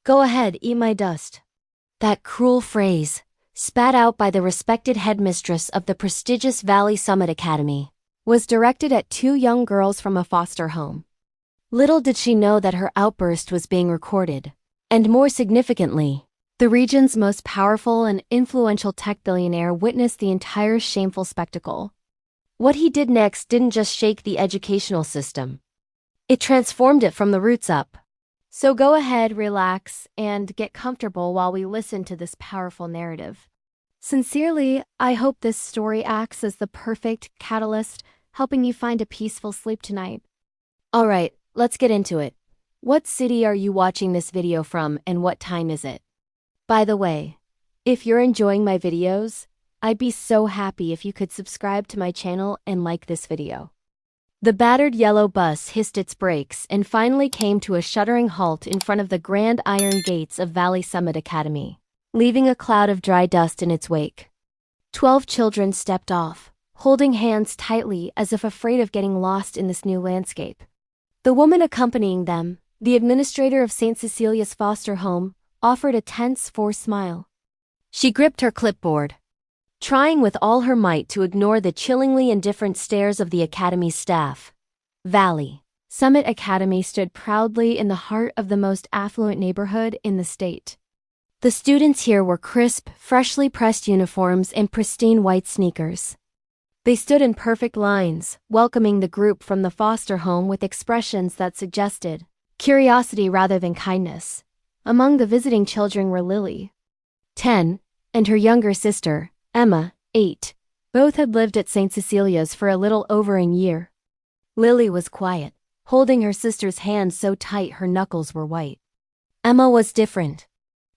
Go ahead, eat my dust. That cruel phrase, spat out by the respected headmistress of the prestigious Valley Summit Academy, was directed at two young girls from a foster home. Little did she know that her outburst was being recorded, and more significantly, the region's most powerful and influential tech billionaire witnessed the entire shameful spectacle. What he did next didn't just shake the educational system. It transformed it from the roots up. So go ahead, relax, and get comfortable while we listen to this powerful narrative. Sincerely, I hope this story acts as the perfect catalyst, helping you find a peaceful sleep tonight. Alright, let's get into it. What city are you watching this video from and what time is it? By the way, if you're enjoying my videos, I'd be so happy if you could subscribe to my channel and like this video. The battered yellow bus hissed its brakes and finally came to a shuddering halt in front of the grand iron gates of Valley Summit Academy, leaving a cloud of dry dust in its wake. 12 children stepped off, holding hands tightly as if afraid of getting lost in this new landscape. The woman accompanying them, the administrator of St. Cecilia's foster home, offered a tense, forced smile. She gripped her clipboard, trying with all her might to ignore the chillingly indifferent stares of the academy's staff. Valley Summit Academy stood proudly in the heart of the most affluent neighborhood in the state. The students here wore crisp, freshly pressed uniforms and pristine white sneakers. They stood in perfect lines, welcoming the group from the foster home with expressions that suggested curiosity rather than kindness. Among the visiting children were Lily, 10, and her younger sister, Emma, 8. Both had lived at St. Cecilia's for a little over a year. Lily was quiet, holding her sister's hand so tight her knuckles were white. Emma was different.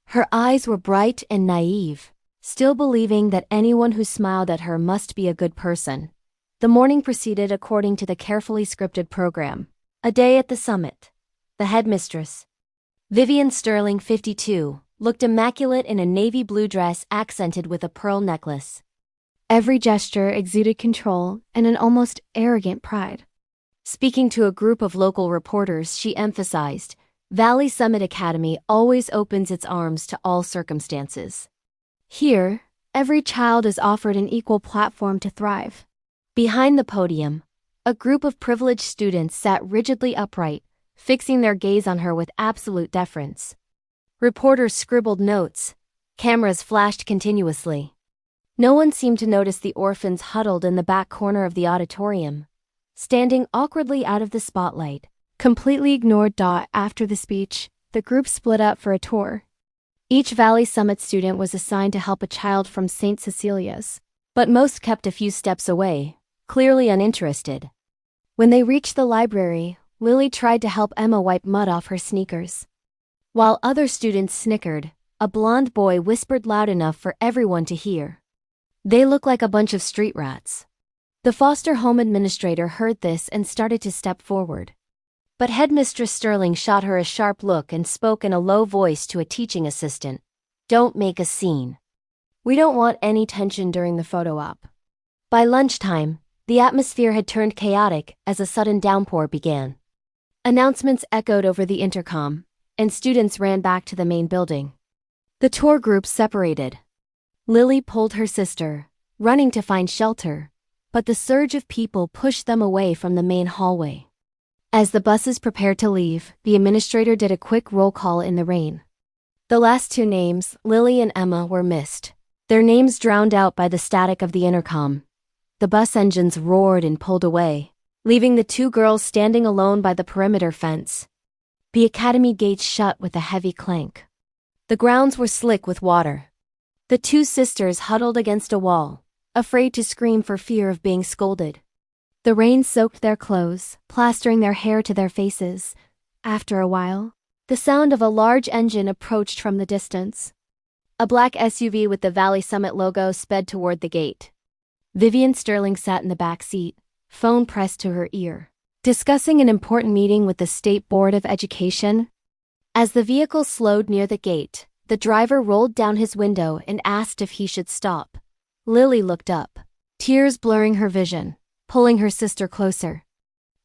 Her eyes were bright and naive, still believing that anyone who smiled at her must be a good person. The morning proceeded according to the carefully scripted program. A day at the summit. The headmistress, Vivian Sterling, 52, looked immaculate in a navy blue dress accented with a pearl necklace. Every gesture exuded control and an almost arrogant pride. Speaking to a group of local reporters, she emphasized, Valley Summit Academy always opens its arms to all circumstances. Here, every child is offered an equal platform to thrive. Behind the podium, a group of privileged students sat rigidly upright, fixing their gaze on her with absolute deference. Reporters scribbled notes. Cameras flashed continuously. No one seemed to notice the orphans huddled in the back corner of the auditorium, standing awkwardly out of the spotlight. Completely ignored. After the speech, the group split up for a tour. Each Valley Summit student was assigned to help a child from St. Cecilia's, but most kept a few steps away, clearly uninterested. When they reached the library, Lily tried to help Emma wipe mud off her sneakers. While other students snickered, a blond boy whispered loud enough for everyone to hear. They look like a bunch of street rats. The foster home administrator heard this and started to step forward. But Headmistress Sterling shot her a sharp look and spoke in a low voice to a teaching assistant. Don't make a scene. We don't want any tension during the photo op. By lunchtime, the atmosphere had turned chaotic as a sudden downpour began. Announcements echoed over the intercom, and students ran back to the main building. The tour group separated. Lily pulled her sister, running to find shelter, but the surge of people pushed them away from the main hallway. As the buses prepared to leave, the administrator did a quick roll call in the rain. The last two names, Lily and Emma, were missed, their names drowned out by the static of the intercom. The bus engines roared and pulled away, leaving the two girls standing alone by the perimeter fence. The academy gates shut with a heavy clank. The grounds were slick with water. The two sisters huddled against a wall, afraid to scream for fear of being scolded. The rain soaked their clothes, plastering their hair to their faces. After a while, the sound of a large engine approached from the distance. A black SUV with the Valley Summit logo sped toward the gate. Vivian Sterling sat in the back seat, phone pressed to her ear, discussing an important meeting with the State Board of Education. As the vehicle slowed near the gate, the driver rolled down his window and asked if he should stop. Lily looked up, tears blurring her vision, pulling her sister closer.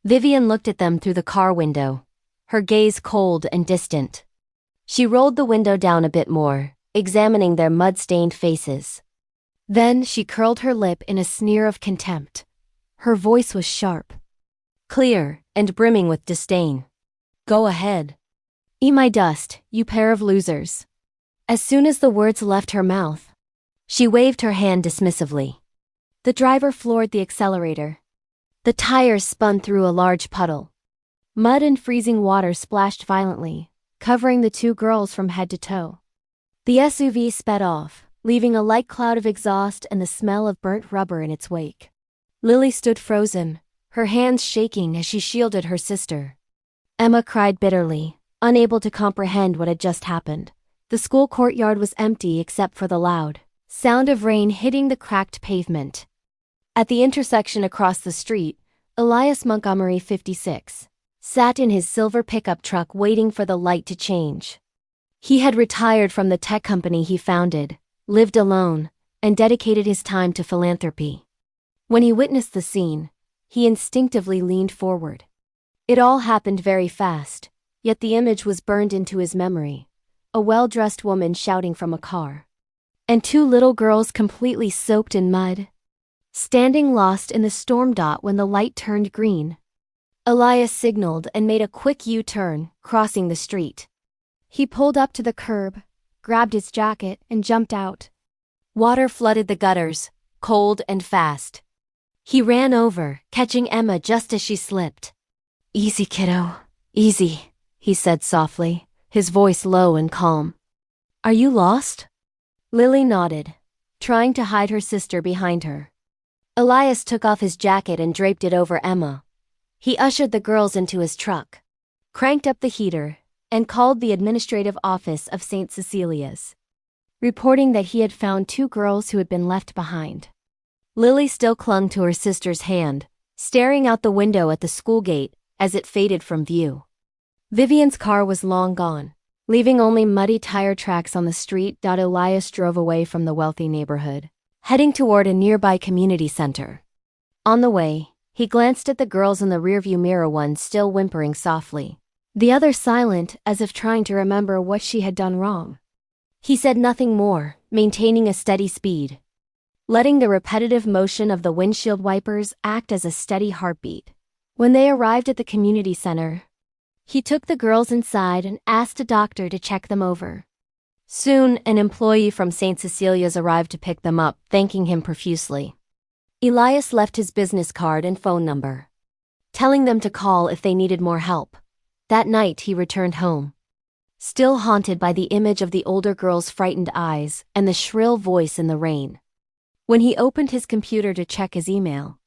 Vivian looked at them through the car window, her gaze cold and distant. She rolled the window down a bit more, examining their mud-stained faces. Then she curled her lip in a sneer of contempt. Her voice was sharp, clear, and brimming with disdain. Go ahead. Eat my dust, you pair of losers. As soon as the words left her mouth, she waved her hand dismissively. The driver floored the accelerator. The tires spun through a large puddle. Mud and freezing water splashed violently, covering the two girls from head to toe. The SUV sped off, leaving a light cloud of exhaust and the smell of burnt rubber in its wake. Lily stood frozen, her hands shaking as she shielded her sister. Emma cried bitterly, unable to comprehend what had just happened. The school courtyard was empty except for the loud sound of rain hitting the cracked pavement. At the intersection across the street, Elias Montgomery, 56, sat in his silver pickup truck waiting for the light to change. He had retired from the tech company he founded, lived alone, and dedicated his time to philanthropy. When he witnessed the scene, he instinctively leaned forward. It all happened very fast, yet the image was burned into his memory. A well-dressed woman shouting from a car. And two little girls completely soaked in mud, standing lost in the storm dot when the light turned green. Elias signaled and made a quick U-turn, crossing the street. He pulled up to the curb, grabbed his jacket, and jumped out. Water flooded the gutters, cold and fast. He ran over, catching Emma just as she slipped. Easy, kiddo, easy, he said softly, his voice low and calm. Are you lost? Lily nodded, trying to hide her sister behind her. Elias took off his jacket and draped it over Emma. He ushered the girls into his truck, cranked up the heater, and called the administrative office of St. Cecilia's, reporting that he had found two girls who had been left behind. Lily still clung to her sister's hand, staring out the window at the school gate as it faded from view. Vivian's car was long gone, leaving only muddy tire tracks on the street. Elias drove away from the wealthy neighborhood, heading toward a nearby community center. On the way, he glanced at the girls in the rearview mirror, one still whimpering softly, the other silent as if trying to remember what she had done wrong. He said nothing more, maintaining a steady speed, letting the repetitive motion of the windshield wipers act as a steady heartbeat. When they arrived at the community center, he took the girls inside and asked a doctor to check them over. Soon, an employee from St. Cecilia's arrived to pick them up, thanking him profusely. Elias left his business card and phone number, telling them to call if they needed more help. That night he returned home, still haunted by the image of the older girl's frightened eyes and the shrill voice in the rain. When he opened his computer to check his email,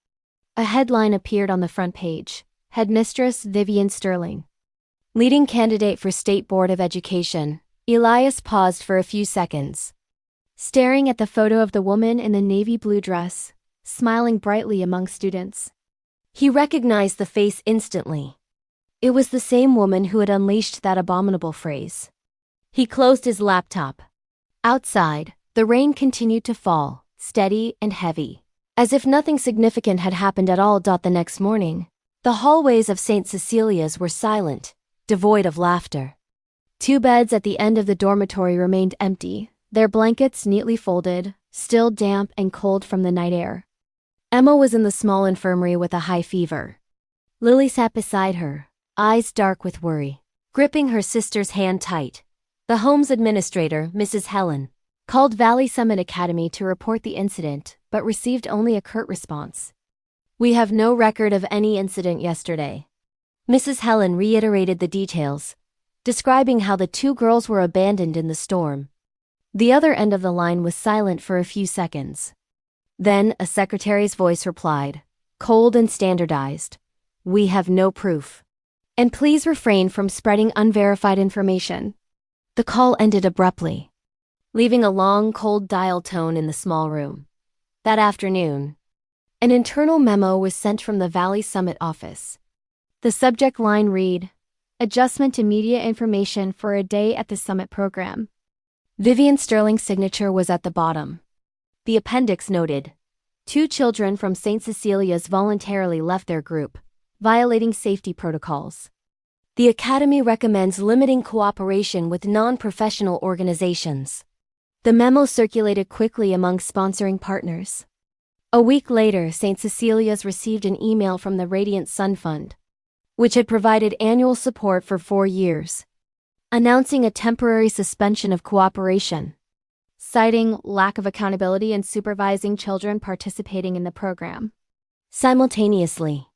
a headline appeared on the front page: Headmistress Vivian Sterling, leading candidate for State Board of Education. Elias paused for a few seconds, staring at the photo of the woman in the navy blue dress, smiling brightly among students. He recognized the face instantly. It was the same woman who had unleashed that abominable phrase. He closed his laptop. Outside, the rain continued to fall, steady and heavy, as if nothing significant had happened at all. The next morning, the hallways of St. Cecilia's were silent, devoid of laughter. Two beds at the end of the dormitory remained empty, their blankets neatly folded, still damp and cold from the night air. Emma was in the small infirmary with a high fever. Lily sat beside her, eyes dark with worry, gripping her sister's hand tight. The home's administrator, Mrs. Helen, called Valley Summit Academy to report the incident, but received only a curt response. We have no record of any incident yesterday. Mrs. Helen reiterated the details, describing how the two girls were abandoned in the storm. The other end of the line was silent for a few seconds. Then a secretary's voice replied, cold and standardized: We have no proof. And please refrain from spreading unverified information. The call ended abruptly, leaving a long, cold dial tone in the small room. That afternoon, an internal memo was sent from the Valley Summit office. The subject line read, Adjustment to media information for a day at the Summit program. Vivian Sterling's signature was at the bottom. The appendix noted, 2 children from St. Cecilia's voluntarily left their group, violating safety protocols. The Academy recommends limiting cooperation with non-professional organizations. The memo circulated quickly among sponsoring partners. A week later, St. Cecilia's received an email from the Radiant Sun Fund, which had provided annual support for 4 years, announcing a temporary suspension of cooperation, citing lack of accountability in supervising children participating in the program. Simultaneously,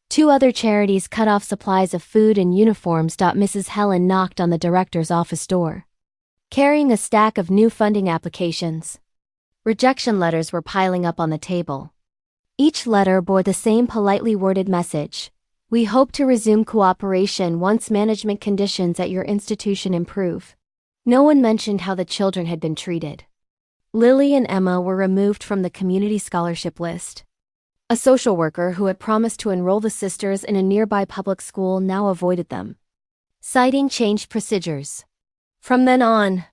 2 other charities cut off supplies of food and uniforms. Mrs. Helen knocked on the director's office door, carrying a stack of new funding applications. Rejection letters were piling up on the table. Each letter bore the same politely worded message: "We hope to resume cooperation once management conditions at your institution improve." No one mentioned how the children had been treated. Lily and Emma were removed from the community scholarship list. A social worker who had promised to enroll the sisters in a nearby public school now avoided them, citing changed procedures. From then on,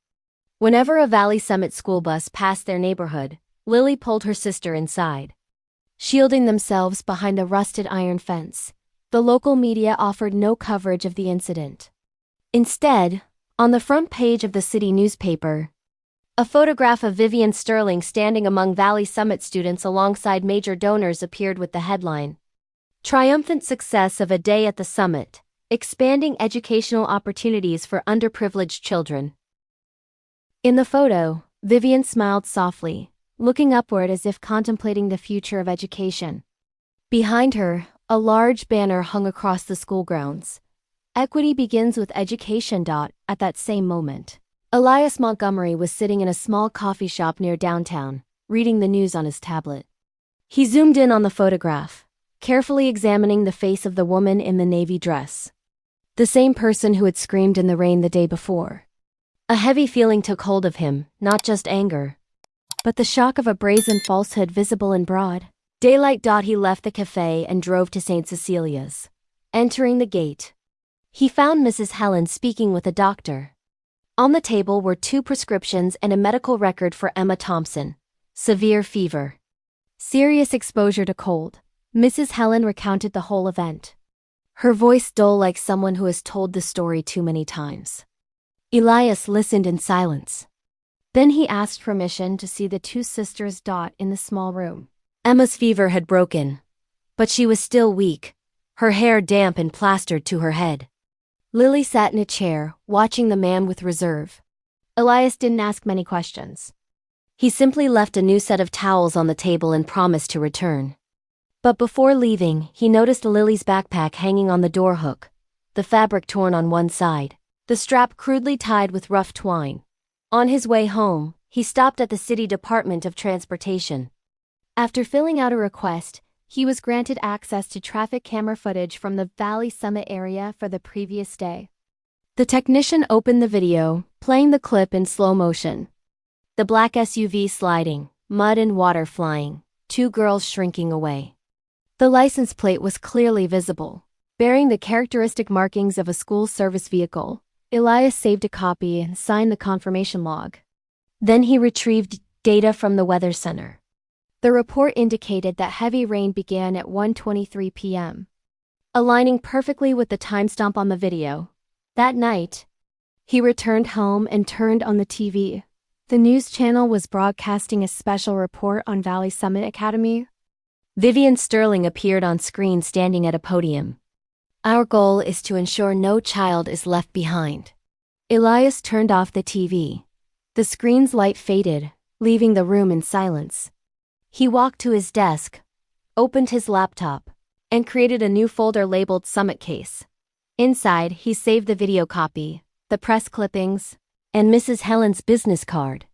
whenever a Valley Summit school bus passed their neighborhood, Lily pulled her sister inside. Shielding themselves behind a rusted iron fence, the local media offered no coverage of the incident. Instead, on the front page of the city newspaper, a photograph of Vivian Sterling standing among Valley Summit students alongside major donors appeared with the headline, "Triumphant Success of a Day at the Summit, Expanding Educational Opportunities for Underprivileged Children." In the photo, Vivian smiled softly, looking upward as if contemplating the future of education. Behind her, a large banner hung across the school grounds. "Equity begins with education." At that same moment, Elias Montgomery was sitting in a small coffee shop near downtown, reading the news on his tablet. He zoomed in on the photograph, carefully examining the face of the woman in the navy dress. The same person who had screamed in the rain the day before. A heavy feeling took hold of him, not just anger, but the shock of a brazen falsehood visible in broad daylight. He left the cafe and drove to St. Cecilia's. Entering the gate, he found Mrs. Helen speaking with a doctor. On the table were 2 prescriptions and a medical record for Emma Thompson. Severe fever. Serious exposure to cold. Mrs. Helen recounted the whole event, her voice dull like someone who has told the story too many times. Elias listened in silence. Then he asked permission to see the 2 sisters. In the small room, Emma's fever had broken, but she was still weak, her hair damp and plastered to her head. Lily sat in a chair, watching the man with reserve. Elias didn't ask many questions. He simply left a new set of towels on the table and promised to return. But before leaving, he noticed Lily's backpack hanging on the door hook, the fabric torn on one side, the strap crudely tied with rough twine. On his way home, he stopped at the City Department of Transportation. After filling out a request, he was granted access to traffic camera footage from the Valley Summit area for the previous day. The technician opened the video, playing the clip in slow motion. The black SUV sliding, mud and water flying, 2 girls shrinking away. The license plate was clearly visible, bearing the characteristic markings of a school service vehicle. Elias saved a copy and signed the confirmation log. Then he retrieved data from the Weather Center. The report indicated that heavy rain began at 1:23 p.m., aligning perfectly with the timestamp on the video. That night, he returned home and turned on the TV. The news channel was broadcasting a special report on Valley Summit Academy. Vivian Sterling appeared on screen standing at a podium. "Our goal is to ensure no child is left behind." Elias turned off the TV. The screen's light faded, leaving the room in silence. He walked to his desk, opened his laptop, and created a new folder labeled Summit Case. Inside, he saved the video copy, the press clippings, and Mrs. Helen's business card.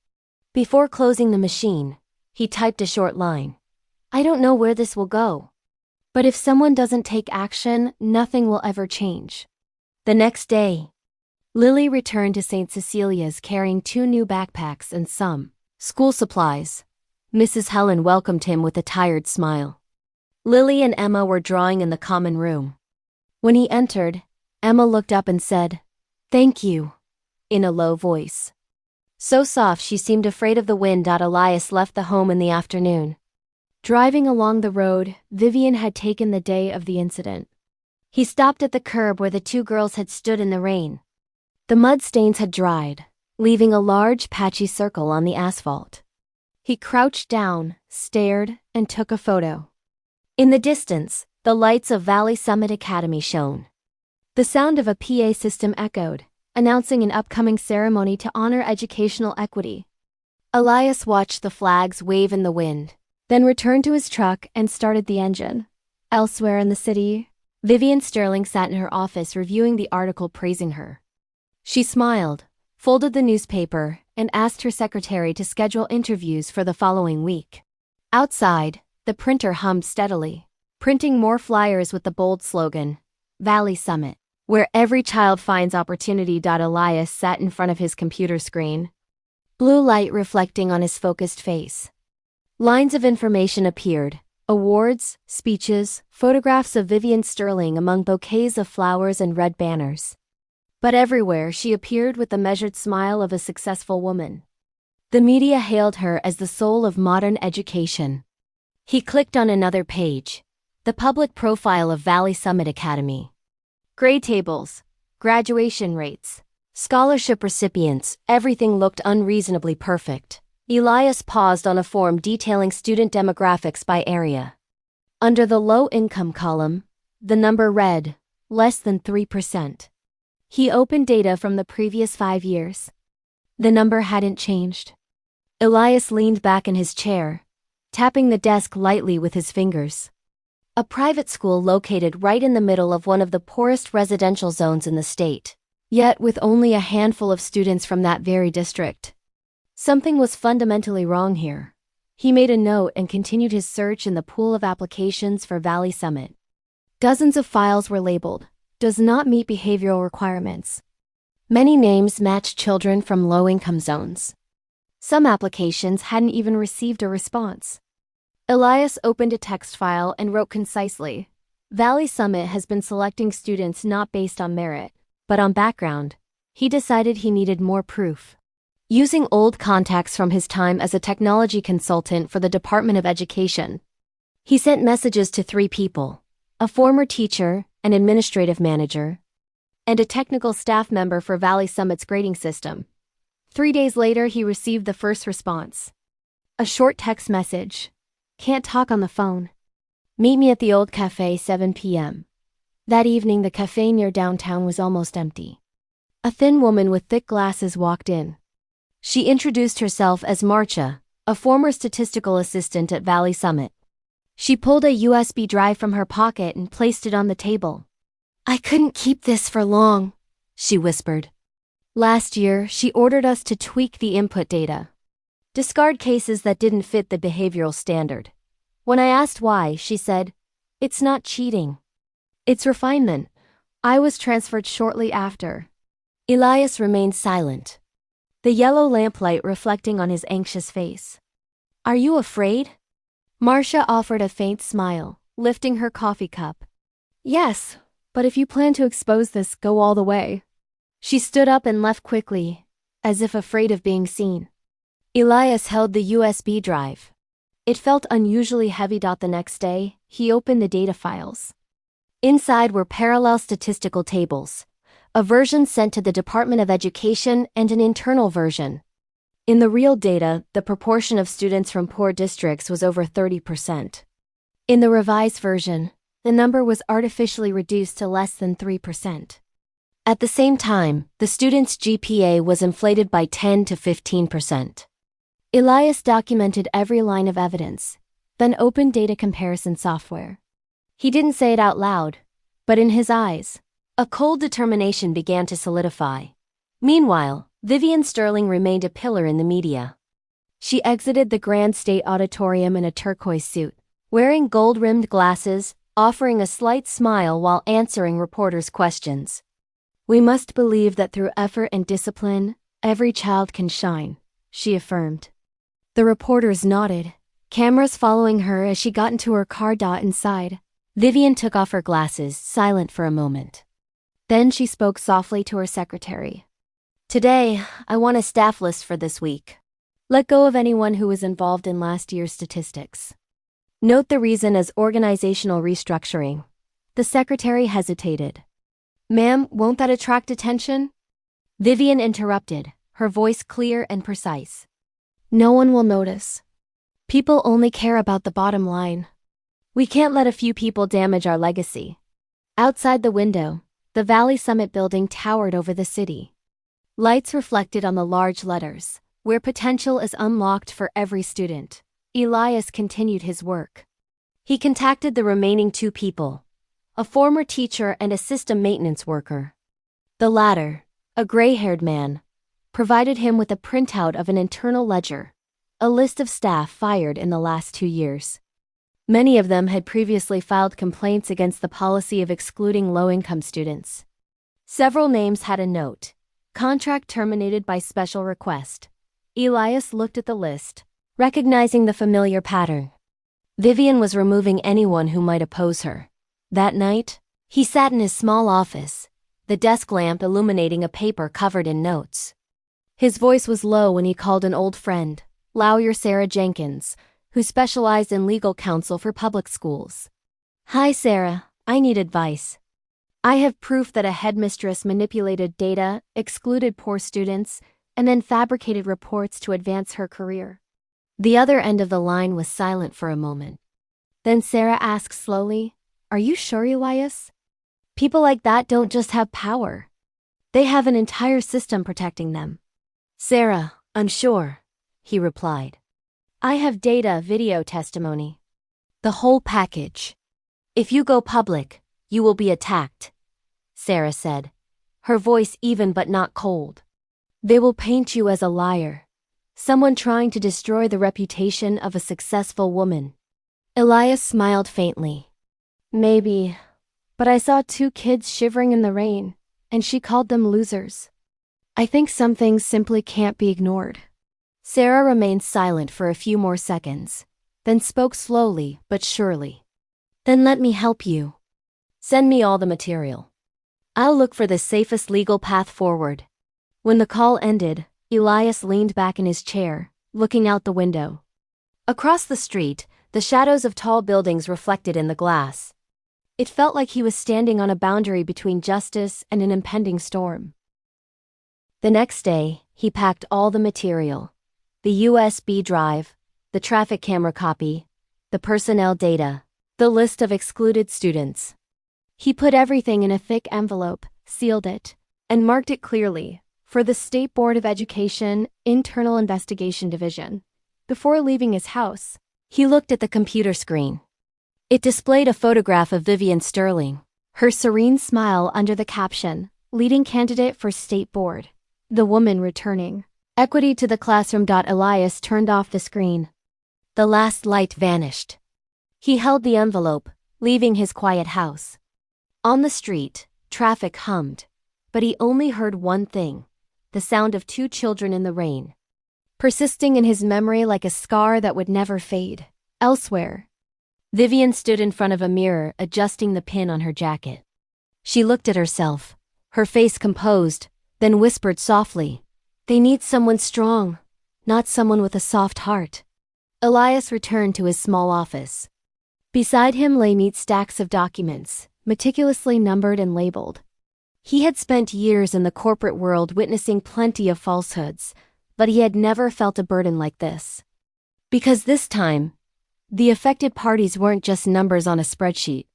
Before closing the machine, he typed a short line. "I don't know where this will go, but if someone doesn't take action, nothing will ever change." The next day, Lily returned to St. Cecilia's carrying 2 new backpacks and some school supplies. Mrs. Helen welcomed him with a tired smile. Lily and Emma were drawing in the common room. When he entered, Emma looked up and said, "Thank you," in a low voice. So soft she seemed afraid of the wind. Elias left the home in the afternoon. Driving along the road, Vivian had taken the day of the incident. He stopped at the curb where the two girls had stood in the rain. The mud stains had dried, leaving a large patchy circle on the asphalt. He crouched down, stared, and took a photo. In the distance, the lights of Valley Summit Academy shone. The sound of a PA system echoed, announcing an upcoming ceremony to honor educational equity. Elias watched the flags wave in the wind, then returned to his truck and started the engine. Elsewhere in the city, Vivian Sterling sat in her office reviewing the article praising her. She smiled, folded the newspaper, and asked her secretary to schedule interviews for the following week. Outside, the printer hummed steadily, printing more flyers with the bold slogan, Valley Summit, where every child finds opportunity. Elias sat in front of his computer screen, blue light reflecting on his focused face. Lines of information appeared, awards, speeches, photographs of Vivian Sterling among bouquets of flowers and red banners. But everywhere she appeared with the measured smile of a successful woman. The media hailed her as the soul of modern education. He clicked on another page, the public profile of Valley Summit Academy. Grade tables, graduation rates, scholarship recipients, everything looked unreasonably perfect. Elias paused on a form detailing student demographics by area. Under the low-income column, the number read, less than 3%. He opened data from the previous 5 years. The number hadn't changed. Elias leaned back in his chair, tapping the desk lightly with his fingers. A private school located right in the middle of one of the poorest residential zones in the state, yet with only a handful of students from that very district. Something was fundamentally wrong here. He made a note and continued his search in the pool of applications for Valley Summit. Dozens of files were labeled, "Does not meet behavioral requirements." Many names matched children from low-income zones. Some applications hadn't even received a response. Elias opened a text file and wrote concisely, "Valley Summit has been selecting students not based on merit, but on background." He decided he needed more proof. Using old contacts from his time as a technology consultant for the Department of Education, he sent messages to 3 people, a former teacher, an administrative manager, and a technical staff member for Valley Summit's grading system. 3 days later, he received the first response. A short text message. "Can't talk on the phone. Meet me at the old cafe 7 p.m. That evening, the cafe near downtown was almost empty. A thin woman with thick glasses walked in. She introduced herself as Marcia, a former statistical assistant at Valley Summit. She pulled a USB drive from her pocket and placed it on the table. "I couldn't keep this for long," she whispered. "Last year, she ordered us to tweak the input data. Discard cases that didn't fit the behavioral standard. When I asked why, she said, 'It's not cheating. It's refinement.' I was transferred shortly after." Elias remained silent, the yellow lamplight reflecting on his anxious face. "Are you afraid?" Marcia offered a faint smile, lifting her coffee cup. "Yes, but if you plan to expose this, go all the way." She stood up and left quickly, as if afraid of being seen. Elias held the USB drive. It felt unusually heavy. The next day, he opened the data files. Inside were parallel statistical tables, a version sent to the Department of Education and an internal version. In the real data, the proportion of students from poor districts was over 30%. In the revised version, the number was artificially reduced to less than 3%. At the same time, the student's GPA was inflated by 10 to 15%. Elias documented every line of evidence, then opened data comparison software. He didn't say it out loud, but in his eyes, a cold determination began to solidify. Meanwhile, Vivian Sterling remained a pillar in the media. She exited the Grand State Auditorium in a turquoise suit, wearing gold-rimmed glasses, offering a slight smile while answering reporters' questions. "We must believe that through effort and discipline, every child can shine," she affirmed. The reporters nodded, cameras following her as she got into her car. Inside, Vivian took off her glasses, silent for a moment. Then she spoke softly to her secretary. "Today, I want a staff list for this week. Let go of anyone who was involved in last year's statistics. Note the reason as organizational restructuring. The secretary hesitated. Ma'am, won't that attract attention? Vivian interrupted, her voice clear and precise. No one will notice. People only care about the bottom line. We can't let a few people damage our legacy. Outside the window, the Valley Summit building towered over the city. Lights reflected on the large letters, where potential is unlocked for every student. Elias continued his work. He contacted the remaining two people, a former teacher and a system maintenance worker. The latter, a gray-haired man, provided him with a printout of an internal ledger, a list of staff fired in the last 2 years. Many of them had previously filed complaints against the policy of excluding low-income students. Several names had a note, contract terminated by special request. Elias looked at the list, recognizing the familiar pattern. Vivian was removing anyone who might oppose her. That night, he sat in his small office, the desk lamp illuminating a paper covered in notes. His voice was low when he called an old friend, lawyer Sarah Jenkins, who specialized in legal counsel for public schools. Hi Sarah, I need advice. I have proof that a headmistress manipulated data, excluded poor students, and then fabricated reports to advance her career. The other end of the line was silent for a moment. Then Sarah asked slowly, Are you sure, Elias? People like that don't just have power. They have an entire system protecting them. Sarah, I'm sure, he replied. I have data, video testimony. The whole package. If you go public, you will be attacked, Sarah said, her voice even but not cold. They will paint you as a liar, someone trying to destroy the reputation of a successful woman. Elias smiled faintly. Maybe, but I saw 2 kids shivering in the rain, and she called them losers. I think some things simply can't be ignored. Sarah remained silent for a few more seconds, then spoke slowly but surely. Then let me help you. Send me all the material. I'll look for the safest legal path forward. When the call ended, Elias leaned back in his chair, looking out the window. Across the street, the shadows of tall buildings reflected in the glass. It felt like he was standing on a boundary between justice and an impending storm. The next day, he packed all the material. The USB drive, the traffic camera copy, the personnel data, the list of excluded students. He put everything in a thick envelope, sealed it, and marked it clearly, for the State Board of Education Internal Investigation Division. Before leaving his house, he looked at the computer screen. It displayed a photograph of Vivian Sterling, her serene smile under the caption, Leading Candidate for State Board. The woman returning. Equity to the classroom. Elias turned off the screen. The last light vanished. He held the envelope, leaving his quiet house. On the street, traffic hummed, but he only heard one thing, the sound of 2 children in the rain, persisting in his memory like a scar that would never fade. Elsewhere, Vivian stood in front of a mirror, adjusting the pin on her jacket. She looked at herself, her face composed, then whispered softly, They need someone strong, not someone with a soft heart. Elias returned to his small office. Beside him lay neat stacks of documents, meticulously numbered and labeled. He had spent years in the corporate world witnessing plenty of falsehoods, but he had never felt a burden like this. Because this time, the affected parties weren't just numbers on a spreadsheet,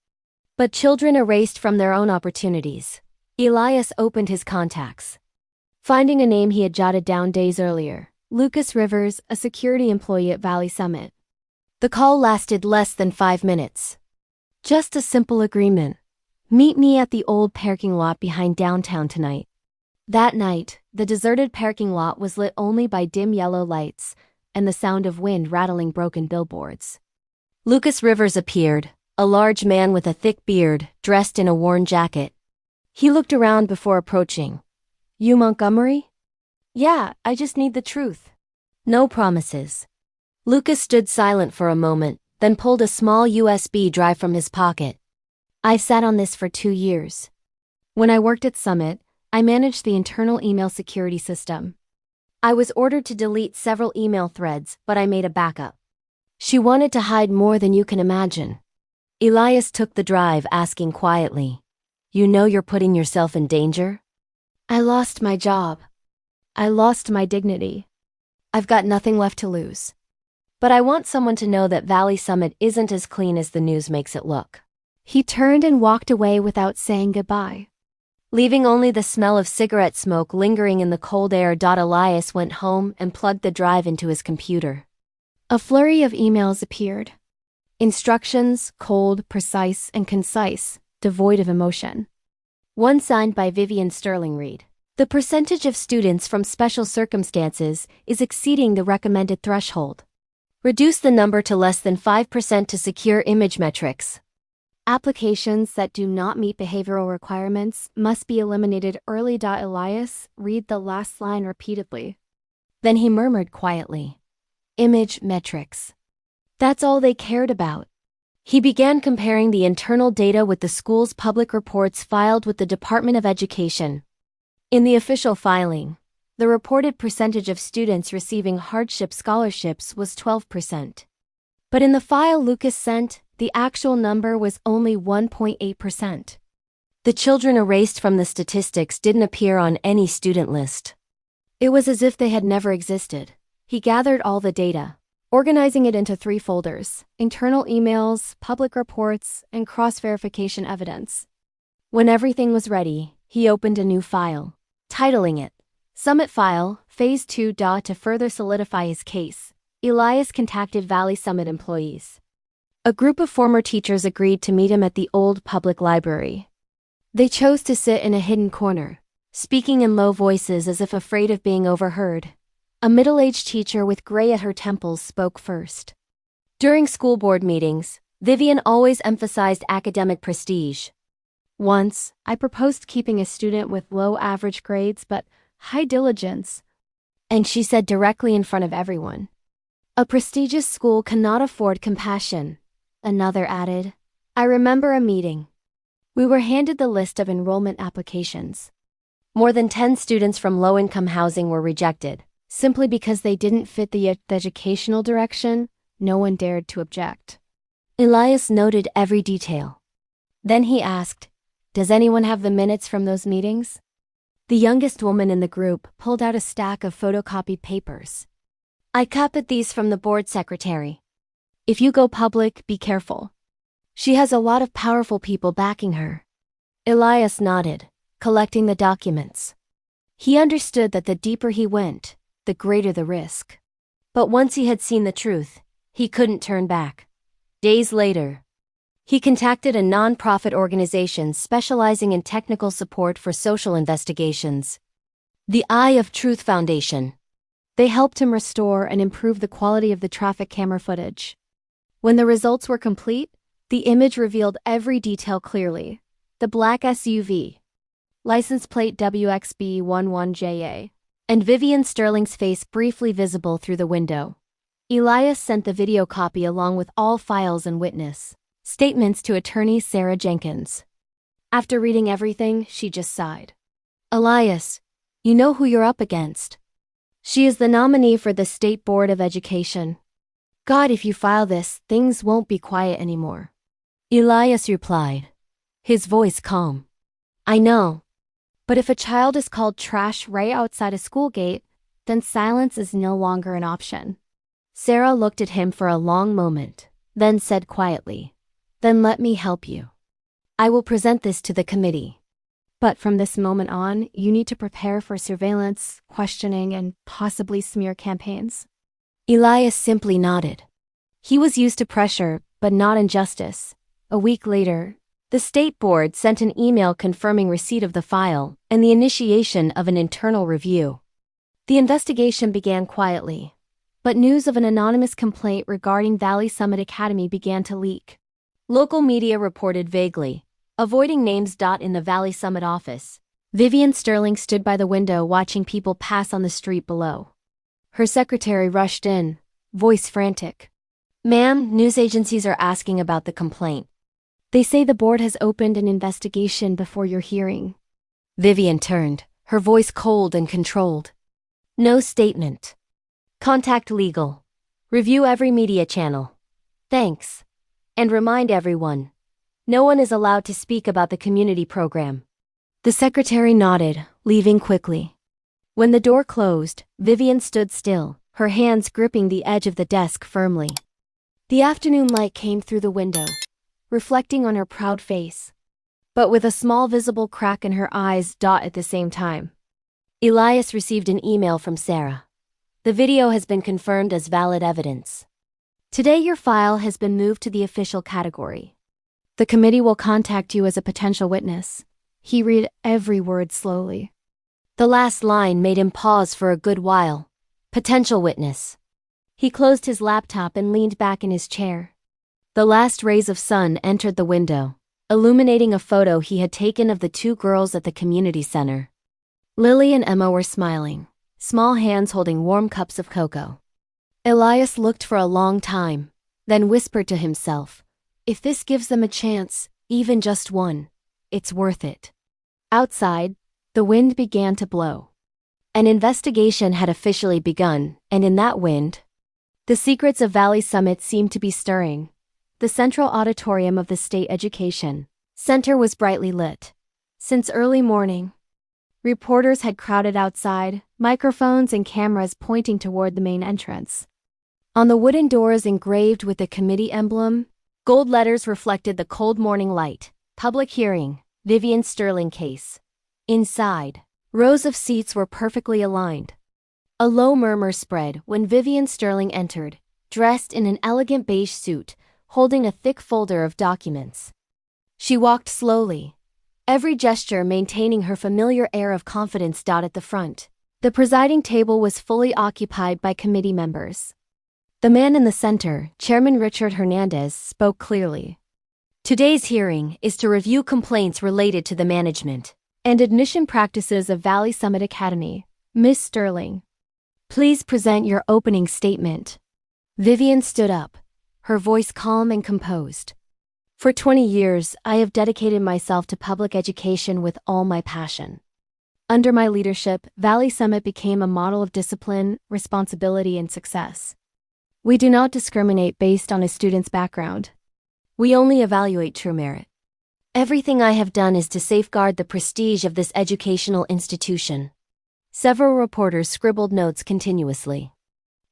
but children erased from their own opportunities. Elias opened his contacts, finding a name he had jotted down days earlier, Lucas Rivers, a security employee at Valley Summit. The call lasted less than 5 minutes. Just a simple agreement. Meet me at the old parking lot behind downtown tonight. That night, the deserted parking lot was lit only by dim yellow lights and the sound of wind rattling broken billboards. Lucas Rivers appeared, a large man with a thick beard, dressed in a worn jacket. He looked around before approaching. You Montgomery? Yeah, I just need the truth. No promises. Lucas stood silent for a moment, then pulled a small USB drive from his pocket. I sat on this for 2 years. When I worked at Summit, I managed the internal email security system. I was ordered to delete several email threads, but I made a backup. She wanted to hide more than you can imagine. Elias took the drive, asking quietly, "You know you're putting yourself in danger?" "I lost my job. I lost my dignity. I've got nothing left to lose. But I want someone to know that Valley Summit isn't as clean as the news makes it look." He turned and walked away without saying goodbye, leaving only the smell of cigarette smoke lingering in the cold air. Elias went home and plugged the drive into his computer. A flurry of emails appeared. Instructions, cold, precise, and concise, devoid of emotion. One signed by Vivian read, "The percentage of students from special circumstances is exceeding the recommended threshold. Reduce the number to less than 5% to secure image metrics. Applications that do not meet behavioral requirements must be eliminated early." Elias read the last line repeatedly. Then he murmured quietly, "Image metrics. That's all they cared about." He began comparing the internal data with the school's public reports filed with the Department of Education. In the official filing, the reported percentage of students receiving hardship scholarships was 12%. But in the file Lucas sent, the actual number was only 1.8%. The children erased from the statistics didn't appear on any student list. It was as if they had never existed. He gathered all the data, organizing it into 3 folders: internal emails, public reports, and cross-verification evidence. When everything was ready, he opened a new file, titling it Summit File, Phase 2. To further solidify his case, Elias contacted Valley Summit employees. A group of former teachers agreed to meet him at the old public library. They chose to sit in a hidden corner, speaking in low voices as if afraid of being overheard. A middle-aged teacher with gray at her temples spoke first. During school board meetings, Vivian always emphasized academic prestige. "Once, I proposed keeping a student with low average grades but high diligence, and she said directly in front of everyone, 'A prestigious school cannot afford compassion.'" Another added, "I remember a meeting. We were handed the list of enrollment applications. More than 10 students from low-income housing were rejected, simply because they didn't fit the educational direction. No one dared to object." Elias noted every detail. Then he asked, "Does anyone have the minutes from those meetings?" The youngest woman in the group pulled out a stack of photocopied papers. "I copied these from the board secretary. If you go public, be careful. She has a lot of powerful people backing her." Elias nodded, collecting the documents. He understood that the deeper he went, the greater the risk. But once he had seen the truth, he couldn't turn back. Days later, he contacted a non-profit organization specializing in technical support for social investigations, the Eye of Truth Foundation. They helped him restore and improve the quality of the traffic camera footage. When the results were complete, the image revealed every detail clearly. The black SUV, license plate WXB11JA, and Vivian Sterling's face briefly visible through the window. Elias sent the video copy along with all files and witness statements to attorney Sarah Jenkins. After reading everything, she just sighed. "Elias, you know who you're up against. She is the nominee for the State Board of Education. God, if you file this, things won't be quiet anymore." Elias replied, his voice calm. "I know. But if a child is called trash right outside a school gate, then silence is no longer an option." Sarah looked at him for a long moment, then said quietly, "Then let me help you. I will present this to the committee. But from this moment on, you need to prepare for surveillance, questioning, and possibly smear campaigns." Elias simply nodded. He was used to pressure, but not injustice. A week later, the state board sent an email confirming receipt of the file and the initiation of an internal review. The investigation began quietly, but news of an anonymous complaint regarding Valley Summit Academy began to leak. Local media reported vaguely, avoiding names. In the Valley Summit office, Vivian Sterling stood by the window watching people pass on the street below. Her secretary rushed in, voice frantic. "Ma'am, news agencies are asking about the complaint. They say the board has opened an investigation before your hearing." Vivian turned, her voice cold and controlled. "No statement. Contact legal. Review every media channel. Thanks. And remind everyone, No one is allowed to speak about the community program. The secretary nodded, leaving quickly. When the door closed, Vivian stood still, her hands gripping the edge of the desk firmly. The afternoon light came through the window, reflecting on her proud face, but with a small visible crack in her eyes at the same time. Elias received an email from Sarah. The video has been confirmed as valid evidence. Today your file has been moved to the official category. The committee will contact you as a potential witness. He read every word slowly. The last line made him pause for a good while. Potential witness. He closed his laptop and leaned back in his chair. The last rays of sun entered the window, illuminating a photo he had taken of the two girls at the community center. Lily and Emma were smiling, small hands holding warm cups of cocoa. Elias looked for a long time, then whispered to himself, "If this gives them a chance, even just one, it's worth it." Outside, the wind began to blow. An investigation had officially begun, and in that wind, the secrets of Valley Summit seemed to be stirring. The central auditorium of the State Education Center was brightly lit. Since early morning, reporters had crowded outside, microphones and cameras pointing toward the main entrance. On the wooden doors engraved with the committee emblem, gold letters reflected the cold morning light. Public hearing, Vivian Sterling case. Inside, rows of seats were perfectly aligned. A low murmur spread when Vivian Sterling entered, dressed in an elegant beige suit, holding a thick folder of documents. She walked slowly, every gesture maintaining her familiar air of confidence. At the front, the presiding table was fully occupied by committee members. The man in the center, Chairman Richard Hernandez, spoke clearly. Today's hearing is to review complaints related to the management and admission practices of Valley Summit Academy. Miss Sterling, please present your opening statement. Vivian stood up, her voice calm and composed. For 20 years, I have dedicated myself to public education with all my passion. Under my leadership, Valley Summit became a model of discipline, responsibility, and success. We do not discriminate based on a student's background. We only evaluate true merit. Everything I have done is to safeguard the prestige of this educational institution. Several reporters scribbled notes continuously.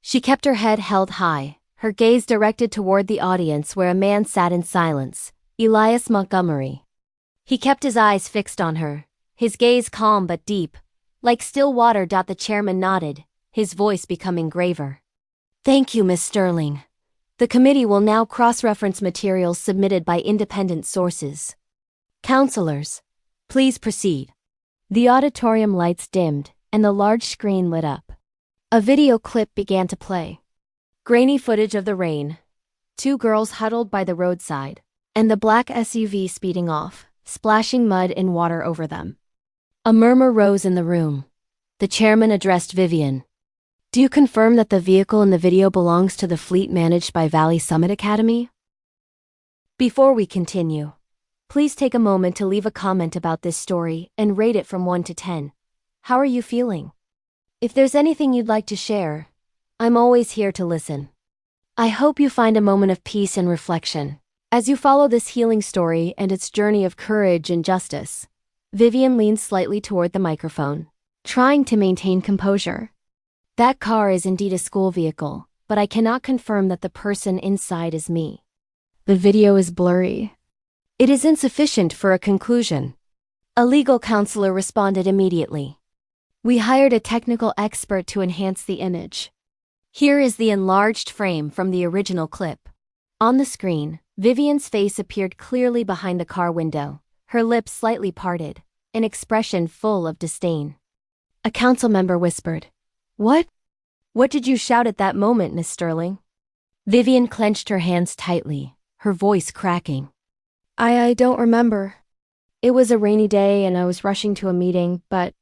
She kept her head held high, her gaze directed toward the audience where a man sat in silence, Elias Montgomery. He kept his eyes fixed on her, his gaze calm but deep, like still water. The chairman nodded, his voice becoming graver. Thank you, Miss Sterling. The committee will now cross-reference materials submitted by independent sources. Counselors, please proceed. The auditorium lights dimmed, and the large screen lit up. A video clip began to play. Grainy footage of the rain, two girls huddled by the roadside, and the black SUV speeding off, splashing mud and water over them. A murmur rose in the room. The chairman addressed Vivian. Do you confirm that the vehicle in the video belongs to the fleet managed by Valley Summit Academy? Before we continue, please take a moment to leave a comment about this story and rate it from 1 to 10. How are you feeling? If there's anything you'd like to share, I'm always here to listen. I hope you find a moment of peace and reflection as you follow this healing story and its journey of courage and justice. Vivian leaned slightly toward the microphone, trying to maintain composure. That car is indeed a school vehicle, but I cannot confirm that the person inside is me. The video is blurry. It is insufficient for a conclusion. A legal counselor responded immediately. We hired a technical expert to enhance the image. Here is the enlarged frame from the original clip. On the screen, Vivian's face appeared clearly behind the car window, her lips slightly parted, an expression full of disdain. A council member whispered, "What? What did you shout at that moment, Miss Sterling?" Vivian clenched her hands tightly, her voice cracking. I don't remember. It was a rainy day and I was rushing to a meeting, but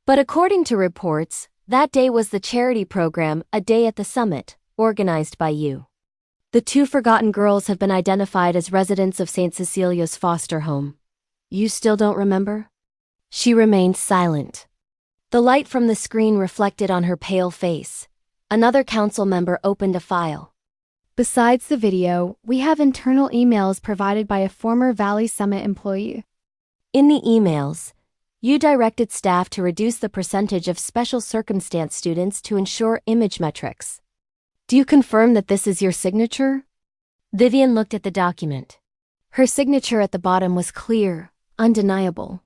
according to reports, that day was the charity program, A Day at the Summit, organized by you. The two forgotten girls have been identified as residents of St. Cecilia's foster home. You still don't remember? She remained silent. The light from the screen reflected on her pale face. Another council member opened a file. Besides the video, we have internal emails provided by a former Valley Summit employee. In the emails, you directed staff to reduce the percentage of special circumstance students to ensure image metrics. Do you confirm that this is your signature? Vivian looked at the document. Her signature at the bottom was clear, undeniable.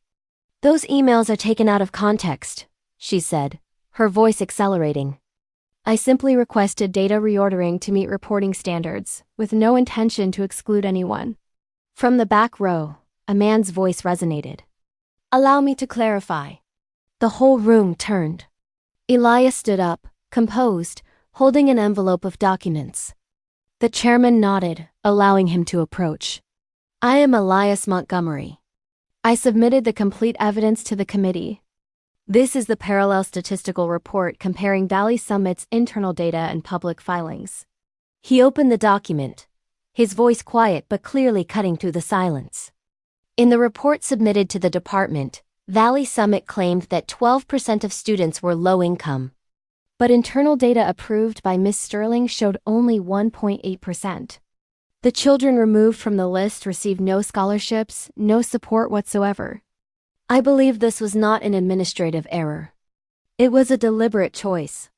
Those emails are taken out of context, she said, her voice accelerating. I simply requested data reordering to meet reporting standards, with no intention to exclude anyone. From the back row, a man's voice resonated. Allow me to clarify. The whole room turned. Elias stood up, composed, holding an envelope of documents. The chairman nodded, allowing him to approach. I am Elias Montgomery. I submitted the complete evidence to the committee. This is the parallel statistical report comparing Valley Summit's internal data and public filings. He opened the document, his voice quiet but clearly cutting through the silence. In the report submitted to the department, Valley Summit claimed that 12% of students were low income. But internal data approved by Ms. Sterling showed only 1.8%. The children removed from the list received no scholarships, no support whatsoever. I believe this was not an administrative error. It was a deliberate choice.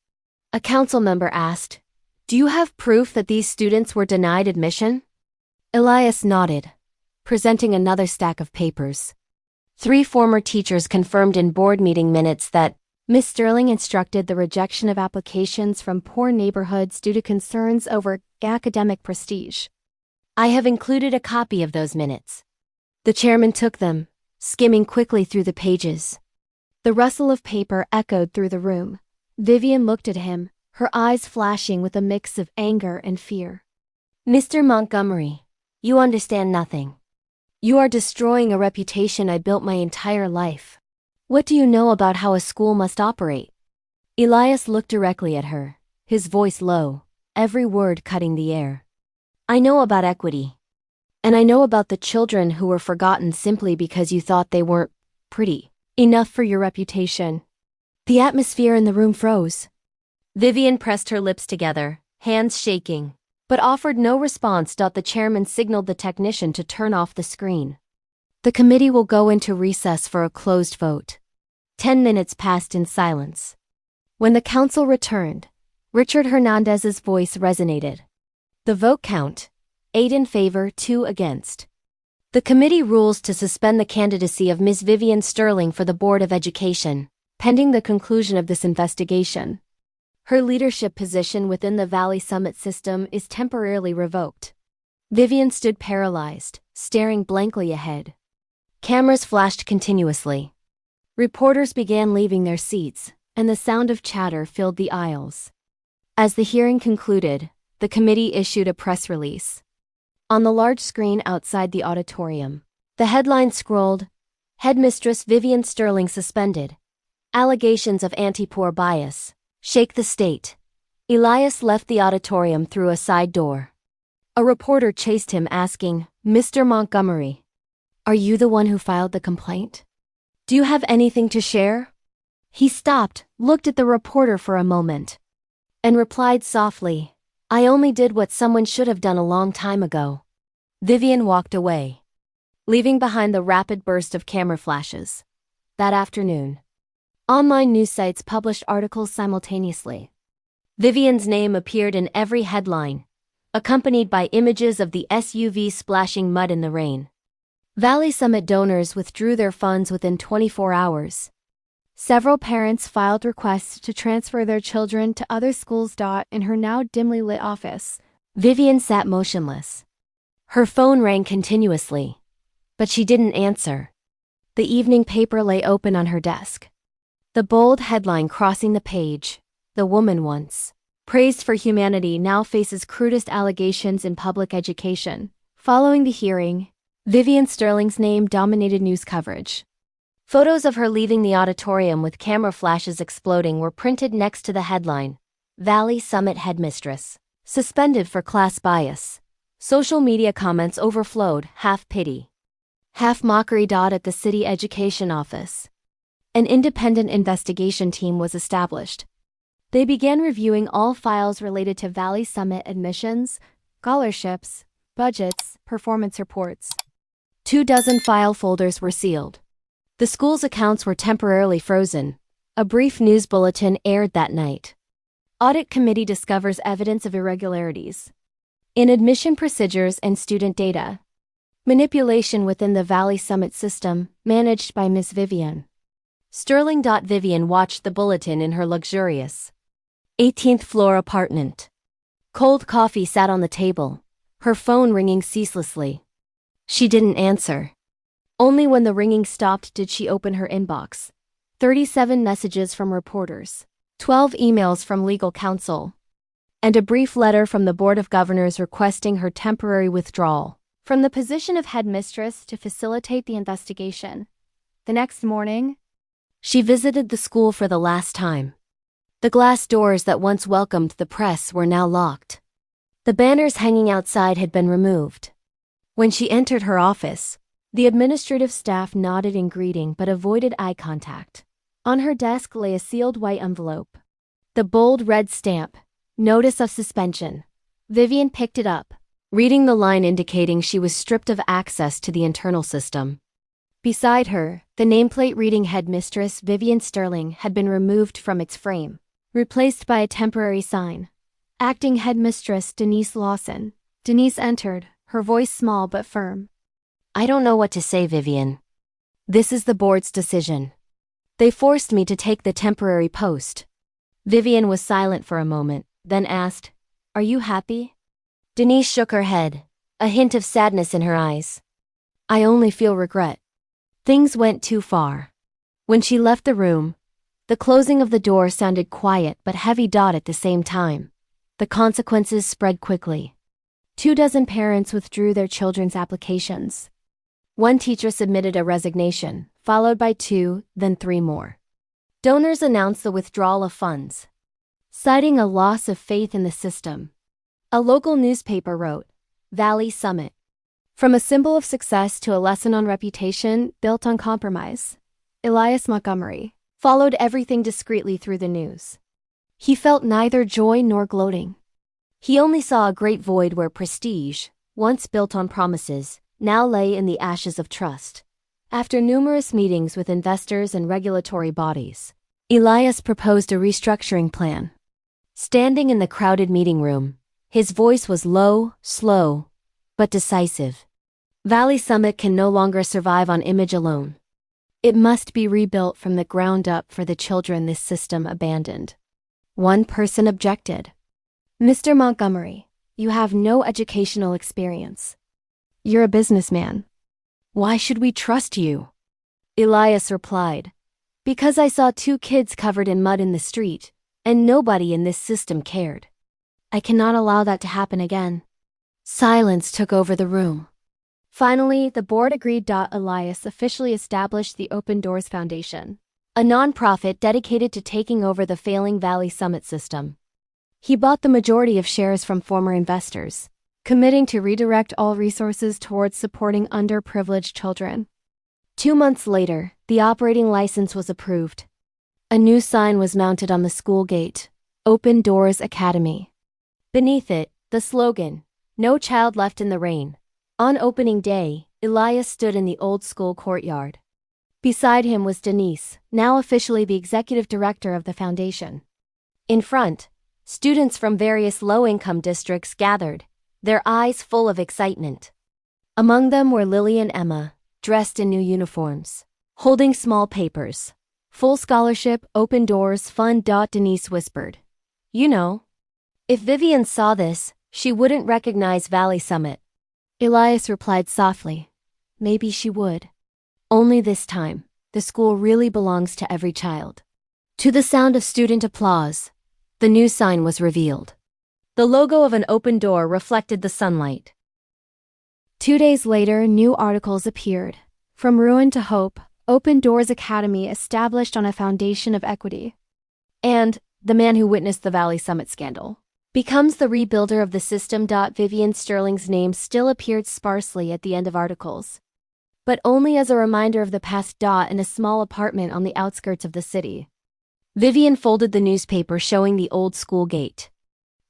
A council member asked, "Do you have proof that these students were denied admission?" Elias nodded, presenting another stack of papers. 3 former teachers confirmed in board meeting minutes that Ms. Sterling instructed the rejection of applications from poor neighborhoods due to concerns over academic prestige. I have included a copy of those minutes. The chairman took them, skimming quickly through the pages. The rustle of paper echoed through the room. Vivian looked at him, her eyes flashing with a mix of anger and fear. Mr. Montgomery, you understand nothing. You are destroying a reputation I built my entire life. What do you know about how a school must operate? Elias looked directly at her, his voice low, every word cutting the air. I know about equity. And I know about the children who were forgotten simply because you thought they weren't pretty enough for your reputation. The atmosphere in the room froze. Vivian pressed her lips together, hands shaking, but offered no response. The chairman signaled the technician to turn off the screen. The committee will go into recess for a closed vote. 10 minutes passed in silence. When the council returned, Richard Hernandez's voice resonated. The vote count: 8 in favor, 2 against. The committee rules to suspend the candidacy of Ms. Vivian Sterling for the Board of Education, pending the conclusion of this investigation. Her leadership position within the Valley Summit system is temporarily revoked. Vivian stood paralyzed, staring blankly ahead. Cameras flashed continuously. Reporters began leaving their seats, and the sound of chatter filled the aisles. As the hearing concluded, the committee issued a press release. On the large screen outside the auditorium, the headline scrolled, "Headmistress Vivian Sterling suspended. Allegations of anti-poor bias shake the state." Elias left the auditorium through a side door. A reporter chased him asking, "Mr. Montgomery, are you the one who filed the complaint? Do you have anything to share?" He stopped, looked at the reporter for a moment, and replied softly, "I only did what someone should have done a long time ago." Vivian walked away, leaving behind the rapid burst of camera flashes. That afternoon, online news sites published articles simultaneously. Vivian's name appeared in every headline, accompanied by images of the SUV splashing mud in the rain. Valley Summit donors withdrew their funds within 24 hours. Several parents filed requests to transfer their children to other schools. In her now dimly lit office, Vivian sat motionless. Her phone rang continuously, but she didn't answer. The evening paper lay open on her desk. The bold headline crossing the page, "The woman once praised for humanity now faces crudest allegations in public education." Following the hearing, Vivian Sterling's name dominated news coverage. Photos of her leaving the auditorium with camera flashes exploding were printed next to the headline, "Valley Summit Headmistress suspended for class bias." Social media comments overflowed, half pity, half mockery. At the city education office, an independent investigation team was established. They began reviewing all files related to Valley Summit admissions, scholarships, budgets, performance reports. 24 file folders were sealed. The school's accounts were temporarily frozen. A brief news bulletin aired that night. Audit committee discovers evidence of irregularities in admission procedures and student data. Manipulation within the Valley Summit system, managed by Miss Vivian. Vivian watched the bulletin in her luxurious 18th floor apartment. Cold coffee sat on the table, her phone ringing ceaselessly. She didn't answer. Only when the ringing stopped did she open her inbox. 37 messages from reporters, 12 emails from legal counsel, and a brief letter from the Board of Governors requesting her temporary withdrawal From the position of headmistress to facilitate the investigation. The next morning, she visited the school for the last time. The glass doors that once welcomed the press were now locked. The banners hanging outside had been removed. When she entered her office, the administrative staff nodded in greeting but avoided eye contact. On her desk lay a sealed white envelope. The bold red stamp, Notice of Suspension. Vivian picked it up, reading the line indicating she was stripped of access to the internal system. Beside her, the nameplate reading Headmistress Vivian Sterling had been removed from its frame, replaced by a temporary sign. Acting Headmistress Denise Lawson. Denise entered, her voice small but firm. I don't know what to say, Vivian. This is the board's decision. They forced me to take the temporary post. Vivian was silent for a moment, then asked, Are you happy? Denise shook her head, a hint of sadness in her eyes. I only feel regret. Things went too far. When she left the room, the closing of the door sounded quiet but heavy at the same time. The consequences spread quickly. 24 parents withdrew their children's applications. One teacher submitted a resignation, followed by 2, then 3 more. Donors announced the withdrawal of funds, citing a loss of faith in the system. A local newspaper wrote, Valley Summit. From a symbol of success to a lesson on reputation built on compromise. Elias Montgomery followed everything discreetly through the news. He felt neither joy nor gloating. He only saw a great void where prestige, once built on promises, now lay in the ashes of trust. After numerous meetings with investors and regulatory bodies, Elias proposed a restructuring plan. Standing in the crowded meeting room, his voice was low, slow, but decisive. Valley Summit can no longer survive on image alone. It must be rebuilt from the ground up for the children this system abandoned. One person objected. Mr. Montgomery, you have no educational experience. You're a businessman. Why should we trust you? Elias replied. Because I saw 2 kids covered in mud in the street, and nobody in this system cared. I cannot allow that to happen again. Silence took over the room. Finally, the board agreed. Elias officially established the Open Doors Foundation, a nonprofit dedicated to taking over the failing Valley Summit system. He bought the majority of shares from former investors, committing to redirect all resources towards supporting underprivileged children. 2 months later, the operating license was approved. A new sign was mounted on the school gate, Open Doors Academy. Beneath it, the slogan, No Child Left in the Rain. On opening day, Elias stood in the old school courtyard. Beside him was Denise, now officially the executive director of the foundation. In front, students from various low-income districts gathered, their eyes full of excitement. Among them were Lily and Emma, dressed in new uniforms, holding small papers. Full scholarship, open doors, fund. Denise whispered. You know, if Vivian saw this, she wouldn't recognize Valley Summit. Elias replied softly. Maybe she would. Only this time, the school really belongs to every child. To the sound of student applause, the new sign was revealed. The logo of an open door reflected the sunlight. 2 days later, new articles appeared. From ruin to hope, Open Doors Academy established on a foundation of equity. And, the man who witnessed the Valley Summit scandal becomes the rebuilder of the system. Vivian Sterling's name still appeared sparsely at the end of articles, but only as a reminder of the past. In a small apartment on the outskirts of the city, Vivian folded the newspaper showing the old school gate.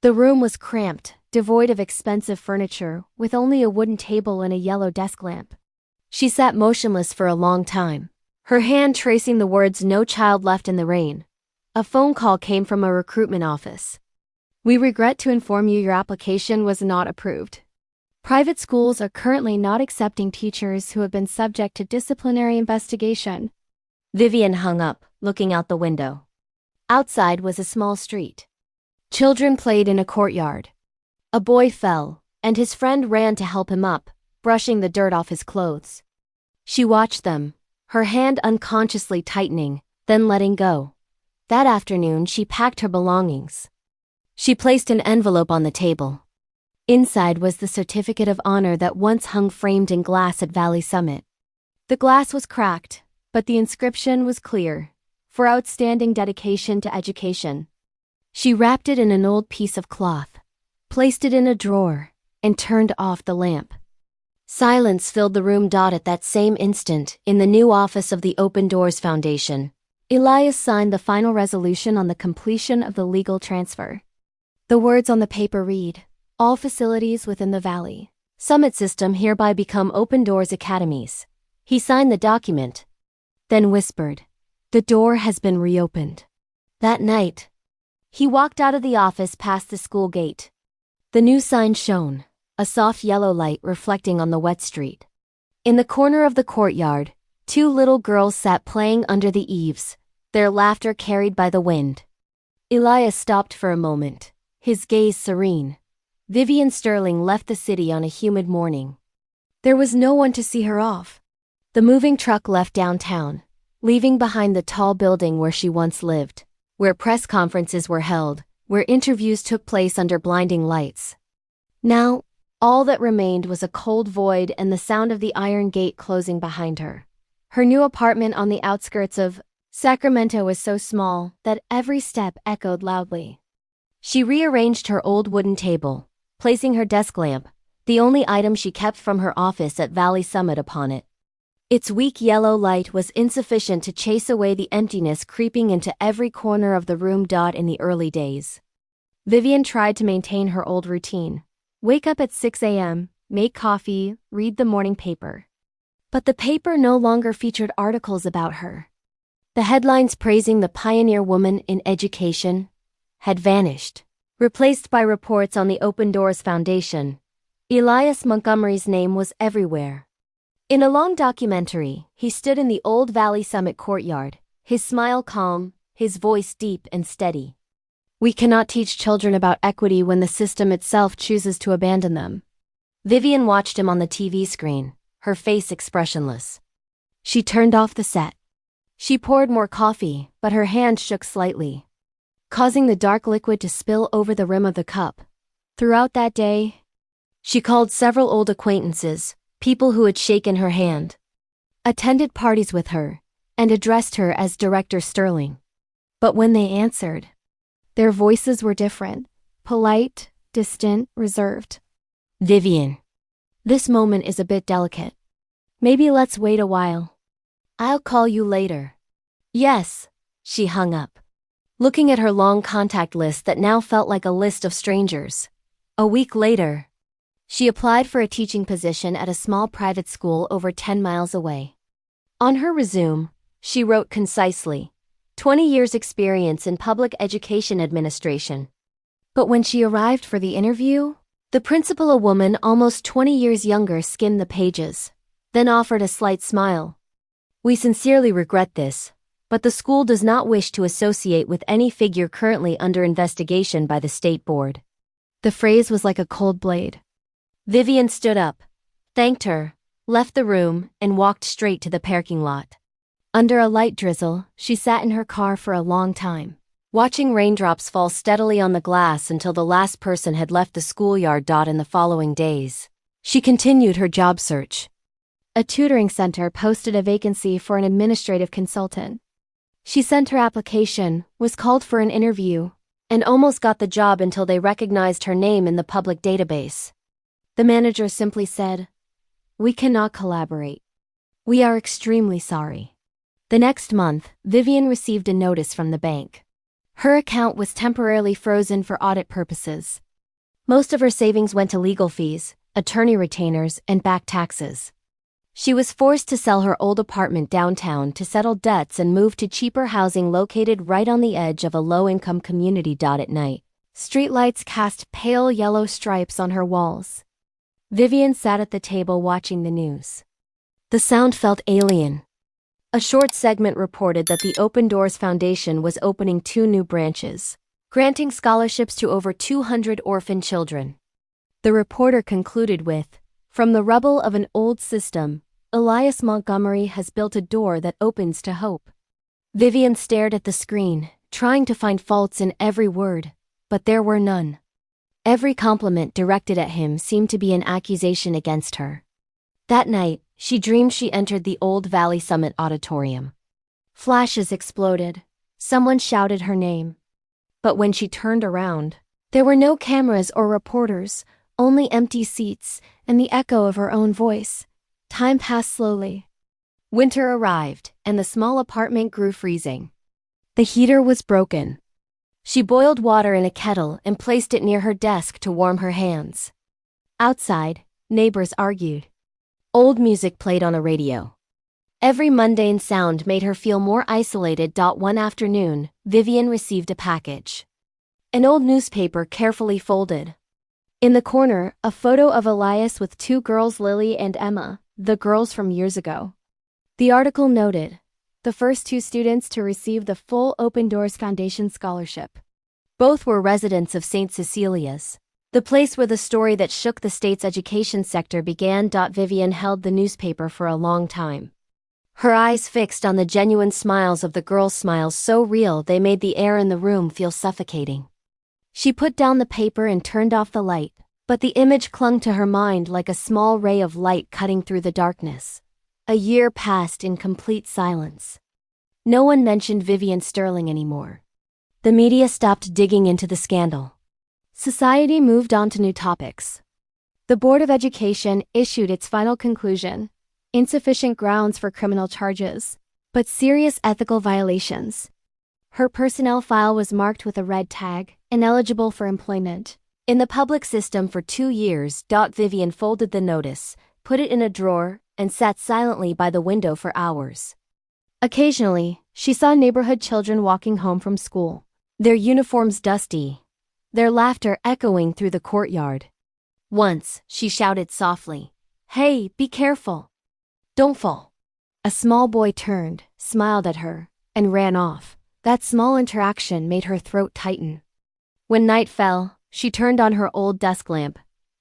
The room was cramped, devoid of expensive furniture, with only a wooden table and a yellow desk lamp. She sat motionless for a long time, her hand tracing the words "No child left in the rain." A phone call came from a recruitment office. We regret to inform you your application was not approved. Private schools are currently not accepting teachers who have been subject to disciplinary investigation. Vivian hung up, looking out the window. Outside was a small street. Children played in a courtyard. A boy fell, and his friend ran to help him up, brushing the dirt off his clothes. She watched them, her hand unconsciously tightening, then letting go. That afternoon she packed her belongings. She placed an envelope on the table. Inside was the certificate of honor that once hung framed in glass at Valley Summit. The glass was cracked, but the inscription was clear: for outstanding dedication to education. She wrapped it in an old piece of cloth, placed it in a drawer, and turned off the lamp. Silence filled the room. At that same instant, in the new office of the Open Doors Foundation, Elias signed the final resolution on the completion of the legal transfer. The words on the paper read, "All facilities within the Valley Summit system hereby become Open Doors Academies." He signed the document, then whispered, "The door has been reopened." That night, he walked out of the office past the school gate. The new sign shone, a soft yellow light reflecting on the wet street. In the corner of the courtyard, two little girls sat playing under the eaves, their laughter carried by the wind. Elias stopped for a moment, his gaze serene. Vivian Sterling left the city on a humid morning. There was no one to see her off. The moving truck left downtown, leaving behind the tall building where she once lived, where press conferences were held, where interviews took place under blinding lights. Now, all that remained was a cold void and the sound of the iron gate closing behind her. Her new apartment on the outskirts of Sacramento was so small that every step echoed loudly. She rearranged her old wooden table, placing her desk lamp, the only item she kept from her office at Valley Summit, upon it. Its weak yellow light was insufficient to chase away the emptiness creeping into every corner of the room. In the early days, Vivian tried to maintain her old routine. Wake up at 6 a.m., make coffee, read the morning paper. But the paper no longer featured articles about her. The headlines praising the pioneer woman in education had vanished, replaced by reports on the Open Doors Foundation. Elias Montgomery's name was everywhere. In a long documentary, he stood in the old Valley Summit courtyard, his smile calm, his voice deep and steady. "We cannot teach children about equity when the system itself chooses to abandon them." Vivian watched him on the TV screen, her face expressionless. She turned off the set. She poured more coffee, but her hand shook slightly, causing the dark liquid to spill over the rim of the cup. Throughout that day, she called several old acquaintances, people who had shaken her hand, attended parties with her, and addressed her as Director Sterling. But when they answered, their voices were different, polite, distant, reserved. "Vivian, this moment is a bit delicate. Maybe let's wait a while. I'll call you later." "Yes." She hung up, looking at her long contact list that now felt like a list of strangers. A week later, she applied for a teaching position at a small private school over 10 miles away. On her resume, she wrote concisely, 20 years experience in public education administration. But when she arrived for the interview, the principal, a woman almost 20 years younger, skimmed the pages, then offered a slight smile. "We sincerely regret this, but the school does not wish to associate with any figure currently under investigation by the state board." The phrase was like a cold blade. Vivian stood up, thanked her, left the room, and walked straight to the parking lot. Under a light drizzle, she sat in her car for a long time, watching raindrops fall steadily on the glass until the last person had left the schoolyard. In the following days, she continued her job search. A tutoring center posted a vacancy for an administrative consultant. She sent her application, was called for an interview, and almost got the job until they recognized her name in the public database. The manager simply said, "We cannot collaborate. We are extremely sorry." The next month, Vivian received a notice from the bank. Her account was temporarily frozen for audit purposes. Most of her savings went to legal fees, attorney retainers, and back taxes. She was forced to sell her old apartment downtown to settle debts and move to cheaper housing located right on the edge of a low-income community. At night, streetlights cast pale yellow stripes on her walls. Vivian sat at the table watching the news. The sound felt alien. A short segment reported that the Open Doors Foundation was opening 2 new branches, granting scholarships to over 200 orphan children. The reporter concluded with, "From the rubble of an old system, Elias Montgomery has built a door that opens to hope." Vivian stared at the screen, trying to find faults in every word, but there were none. Every compliment directed at him seemed to be an accusation against her. That night, she dreamed she entered the old Valley Summit auditorium. Flashes exploded. Someone shouted her name. But when she turned around, there were no cameras or reporters, only empty seats and the echo of her own voice. Time passed slowly. Winter arrived, and the small apartment grew freezing. The heater was broken. She boiled water in a kettle and placed it near her desk to warm her hands. Outside, neighbors argued. Old music played on a radio. Every mundane sound made her feel more isolated. One afternoon, Vivian received a package. An old newspaper carefully folded. In the corner, a photo of Elias with 2 girls, Lily and Emma, the girls from years ago. The article noted, the first 2 students to receive the full Open Doors Foundation scholarship. Both were residents of St. Cecilia's, the place where the story that shook the state's education sector began. Vivian held the newspaper for a long time. Her eyes fixed on the genuine smiles of the girls, smiles so real they made the air in the room feel suffocating. She put down the paper and turned off the light, but the image clung to her mind like a small ray of light cutting through the darkness. A year passed in complete silence. No one mentioned Vivian Sterling anymore. The media stopped digging into the scandal. Society moved on to new topics. The Board of Education issued its final conclusion: insufficient grounds for criminal charges, but serious ethical violations. Her personnel file was marked with a red tag, ineligible for employment, in the public system for 2 years. Vivian folded the notice, put it in a drawer, and sat silently by the window for hours. Occasionally, she saw neighborhood children walking home from school, their uniforms dusty, their laughter echoing through the courtyard. Once, she shouted softly, "Hey, be careful. Don't fall." A small boy turned, smiled at her, and ran off. That small interaction made her throat tighten. When night fell, she turned on her old desk lamp,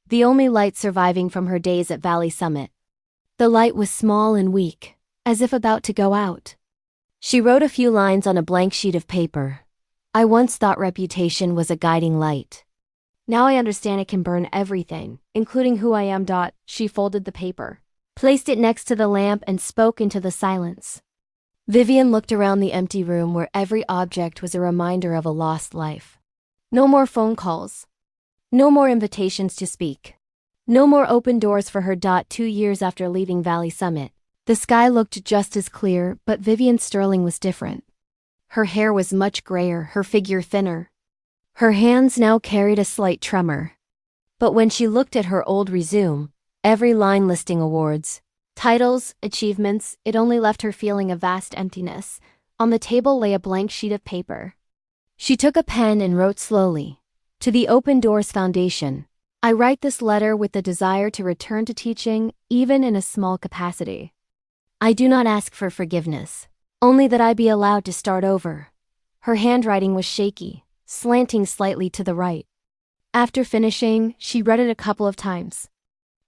the only light surviving from her days at Valley Summit. The light was small and weak, as if about to go out. She wrote a few lines on a blank sheet of paper. "I once thought reputation was a guiding light. Now I understand it can burn everything, including who I am." She folded the paper, placed it next to the lamp, and spoke into the silence. Vivian looked around the empty room where every object was a reminder of a lost life. No more phone calls. No more invitations to speak. No more open doors for her. 2 years after leaving Valley Summit, the sky looked just as clear, but Vivian Sterling was different. Her hair was much grayer, her figure thinner. Her hands now carried a slight tremor. But when she looked at her old resume, every line listing awards, titles, achievements, it only left her feeling a vast emptiness. On the table lay a blank sheet of paper. She took a pen and wrote slowly, "To the Open Doors Foundation, I write this letter with the desire to return to teaching, even in a small capacity. I do not ask for forgiveness, only that I be allowed to start over." Her handwriting was shaky, slanting slightly to the right. After finishing, she read it a couple of times.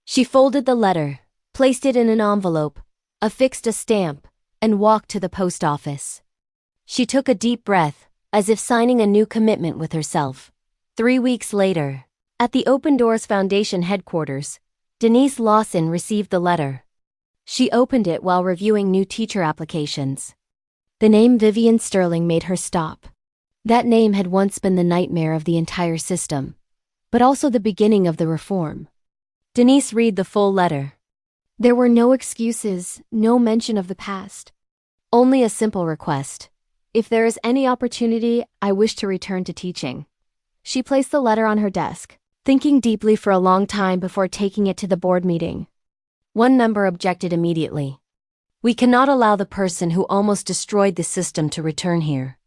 She folded the letter, placed it in an envelope, affixed a stamp, and walked to the post office. She took a deep breath, as if signing a new commitment with herself. 3 weeks later, at the Open Doors Foundation headquarters, Denise Lawson received the letter. She opened it while reviewing new teacher applications. The name Vivian Sterling made her stop. That name had once been the nightmare of the entire system, but also the beginning of the reform. Denise read the full letter. There were no excuses, no mention of the past. Only a simple request. "If there is any opportunity, I wish to return to teaching." She placed the letter on her desk, thinking deeply for a long time before taking it to the board meeting. One member objected immediately. We cannot allow the person who almost destroyed the system to return here.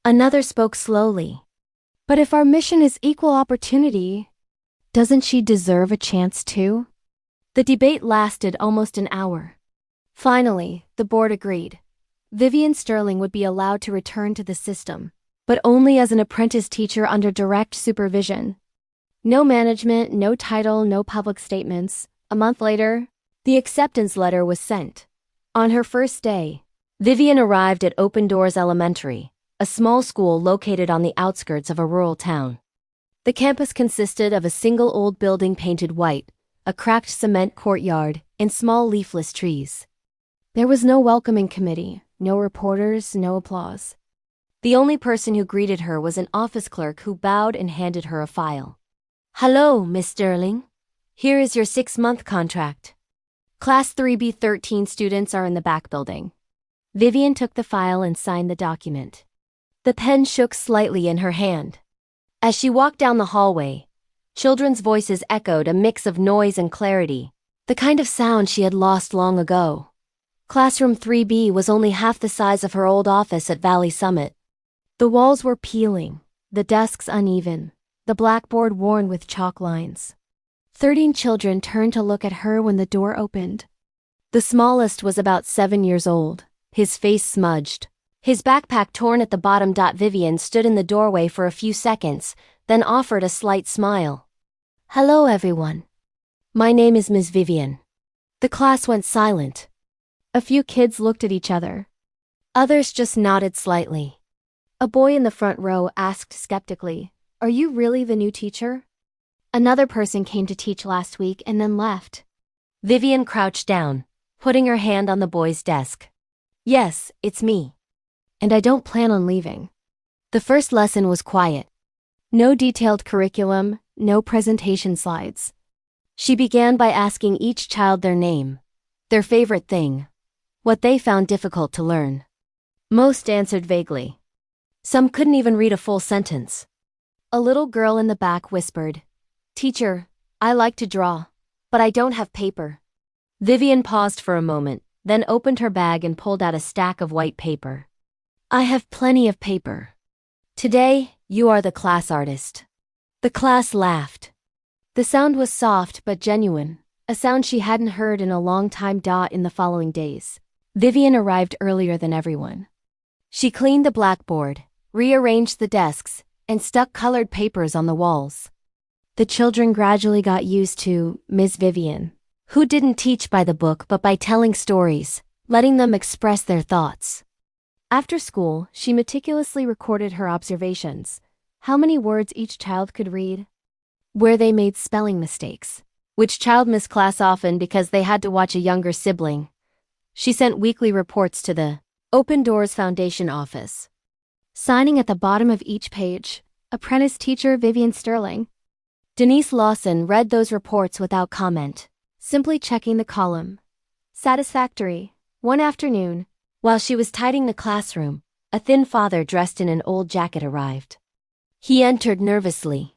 Another spoke slowly. But if our mission is equal opportunity, doesn't she deserve a chance too? The debate lasted almost an hour. Finally, the board agreed. Vivian Sterling would be allowed to return to the system, but only as an apprentice teacher under direct supervision. No management, no title, no public statements. A month later, the acceptance letter was sent. On her first day, Vivian arrived at Open Doors Elementary, a small school located on the outskirts of a rural town. The campus consisted of a single old building painted white, a cracked cement courtyard, and small leafless trees. There was no welcoming committee, no reporters, no applause. The only person who greeted her was an office clerk who bowed and handed her a file. Hello, Miss Sterling. Here is your 6-month contract. Class 3B 13 students are in the back building. Vivian took the file and signed the document. The pen shook slightly in her hand. As she walked down the hallway, children's voices echoed, a mix of noise and clarity, the kind of sound she had lost long ago. Classroom 3B was only half the size of her old office at Valley Summit. The walls were peeling, the desks uneven, the blackboard worn with chalk lines. 13 children turned to look at her when the door opened. The smallest was about 7 years old, his face smudged, his backpack torn at the bottom. Vivian stood in the doorway for a few seconds, then offered a slight smile. Hello, everyone. My name is Ms. Vivian. The class went silent. A few kids looked at each other. Others just nodded slightly. A boy in the front row asked skeptically, "Are you really the new teacher?" Another person came to teach last week and then left. Vivian crouched down, putting her hand on the boy's desk. Yes, it's me. And I don't plan on leaving. The first lesson was quiet. No detailed curriculum, no presentation slides. She began by asking each child their name, their favorite thing, what they found difficult to learn. Most answered vaguely. Some couldn't even read a full sentence. A little girl in the back whispered, "Teacher, I like to draw, but I don't have paper." Vivian paused for a moment, then opened her bag and pulled out a stack of white paper. I have plenty of paper. Today, you are the class artist. The class laughed. The sound was soft but genuine, a sound she hadn't heard in a long time. In the following days, Vivian arrived earlier than everyone. She cleaned the blackboard, rearranged the desks, and stuck colored papers on the walls. The children gradually got used to Ms. Vivian, who didn't teach by the book but by telling stories, letting them express their thoughts. After school, she meticulously recorded her observations, how many words each child could read, where they made spelling mistakes, which child missed class often because they had to watch a younger sibling. She sent weekly reports to the Open Doors Foundation office. Signing at the bottom of each page, apprentice teacher Vivian Sterling. Denise Lawson read those reports without comment, simply checking the column. Satisfactory. One afternoon, while she was tidying the classroom, a thin father dressed in an old jacket arrived. He entered nervously.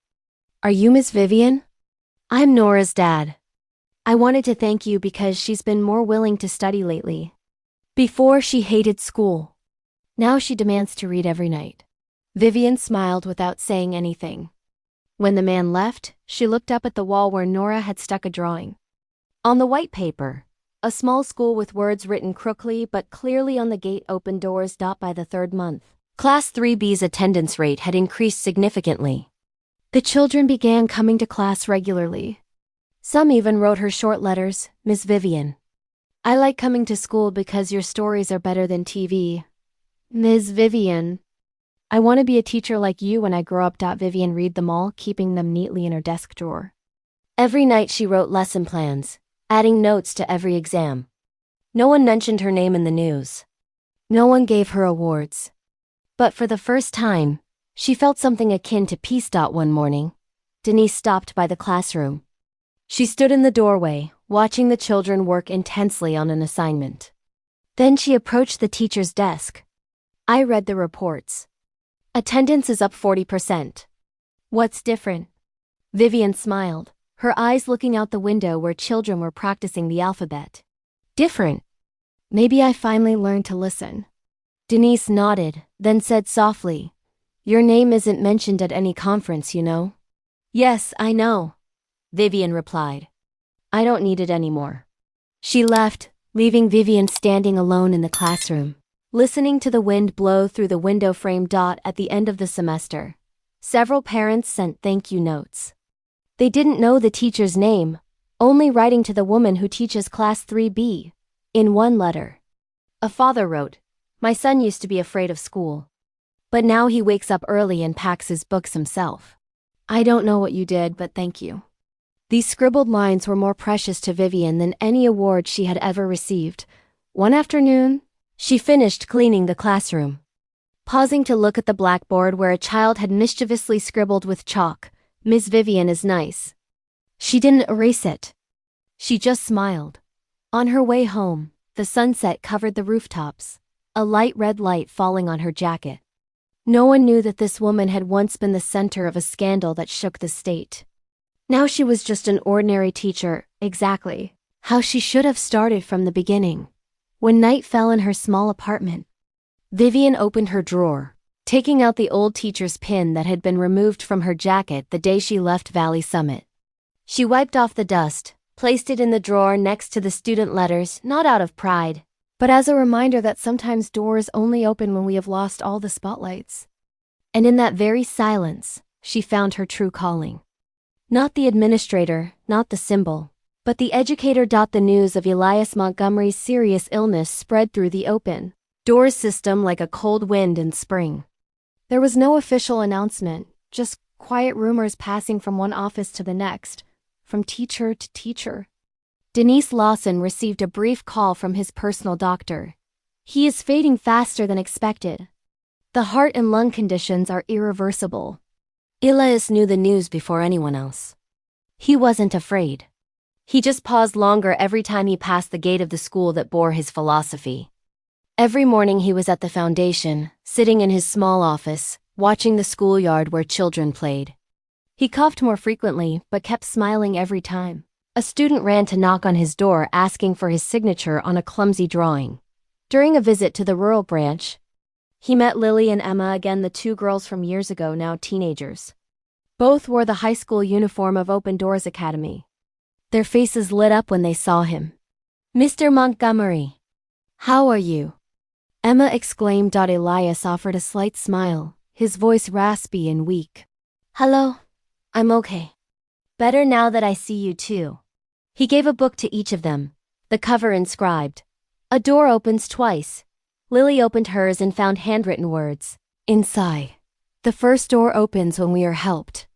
Are you Miss Vivian? I'm Nora's dad. I wanted to thank you because she's been more willing to study lately. Before she hated school. Now she demands to read every night. Vivian smiled without saying anything. When the man left, she looked up at the wall where Nora had stuck a drawing. On the white paper, a small school with words written crookedly but clearly on the gate, open doors. By the 3rd month, Class 3B's attendance rate had increased significantly. The children began coming to class regularly. Some even wrote her short letters, Miss Vivian. I like coming to school because your stories are better than TV. Ms. Vivian. I want to be a teacher like you when I grow up. Vivian read them all, keeping them neatly in her desk drawer. Every night she wrote lesson plans, adding notes to every exam. No one mentioned her name in the news. No one gave her awards. But for the first time, she felt something akin to peace. One morning, Denise stopped by the classroom. She stood in the doorway, watching the children work intensely on an assignment. Then she approached the teacher's desk. I read the reports. Attendance is up 40%. What's different? Vivian smiled, her eyes looking out the window where children were practicing the alphabet. Different. Maybe I finally learned to listen. Denise nodded, then said softly, "Your name isn't mentioned at any conference, you know." "Yes, I know," Vivian replied. "I don't need it anymore." She left, leaving Vivian standing alone in the classroom, listening to the wind blow through the window frame. At the end of the semester, several parents sent thank you notes. They didn't know the teacher's name, only writing to the woman who teaches Class 3B. In one letter, a father wrote, "My son used to be afraid of school. But now he wakes up early and packs his books himself. I don't know what you did, but thank you." These scribbled lines were more precious to Vivian than any award she had ever received. One afternoon, she finished cleaning the classroom. Pausing to look at the blackboard where a child had mischievously scribbled with chalk, "Miss Vivian is nice." She didn't erase it. She just smiled. On her way home, the sunset covered the rooftops, a light red light falling on her jacket. No one knew that this woman had once been the center of a scandal that shook the state. Now she was just an ordinary teacher, exactly how she should have started from the beginning. When night fell in her small apartment, Vivian opened her drawer, taking out the old teacher's pin that had been removed from her jacket the day she left Valley Summit. She wiped off the dust, placed it in the drawer next to the student letters, not out of pride, but as a reminder that sometimes doors only open when we have lost all the spotlights. And in that very silence, she found her true calling. Not the administrator, not the symbol, but the educator. The news of Elias Montgomery's serious illness spread through the open doors system like a cold wind in spring. There was no official announcement, just quiet rumors passing from one office to the next, from teacher to teacher. Denise Lawson received a brief call from his personal doctor. "He is fading faster than expected. The heart and lung conditions are irreversible." Elias knew the news before anyone else. He wasn't afraid. He just paused longer every time he passed the gate of the school that bore his philosophy. Every morning he was at the foundation, sitting in his small office, watching the schoolyard where children played. He coughed more frequently, but kept smiling every time a student ran to knock on his door asking for his signature on a clumsy drawing. During a visit to the rural branch, he met Lily and Emma again, the two girls from years ago, now teenagers. Both wore the high school uniform of Open Doors Academy. Their faces lit up when they saw him. "Mr. Montgomery, how are you?" Emma exclaimed. Elias offered a slight smile, his voice raspy and weak. "Hello, I'm okay. Better now that I see you too." He gave a book to each of them, the cover inscribed, "A door opens twice." Lily opened hers and found handwritten words inside. "The first door opens when we are helped.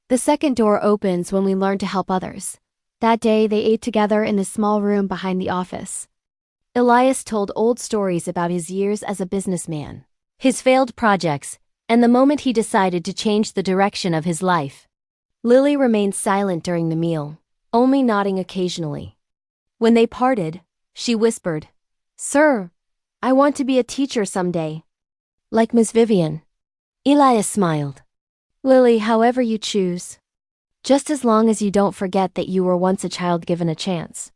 The second door opens when we learn to help others." That day they ate together in the small room behind the office. Elias told old stories about his years as a businessman, his failed projects, and the moment he decided to change the direction of his life. Lily remained silent during the meal, only nodding occasionally. When they parted, she whispered, "Sir, I want to be a teacher someday. Like Miss Vivian." Elias smiled. "Lily, however you choose. Just as long as you don't forget that you were once a child given a chance."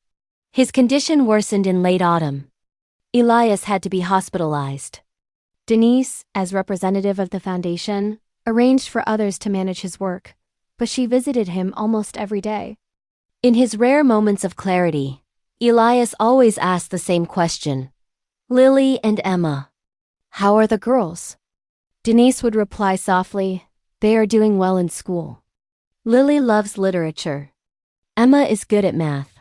His condition worsened in late autumn. Elias had to be hospitalized. Denise, as representative of the foundation, arranged for others to manage his work, but she visited him almost every day. In his rare moments of clarity, Elias always asked the same question. "Lily and Emma, how are the girls?" Denise would reply softly, "They are doing well in school. Lily loves literature. Emma is good at math.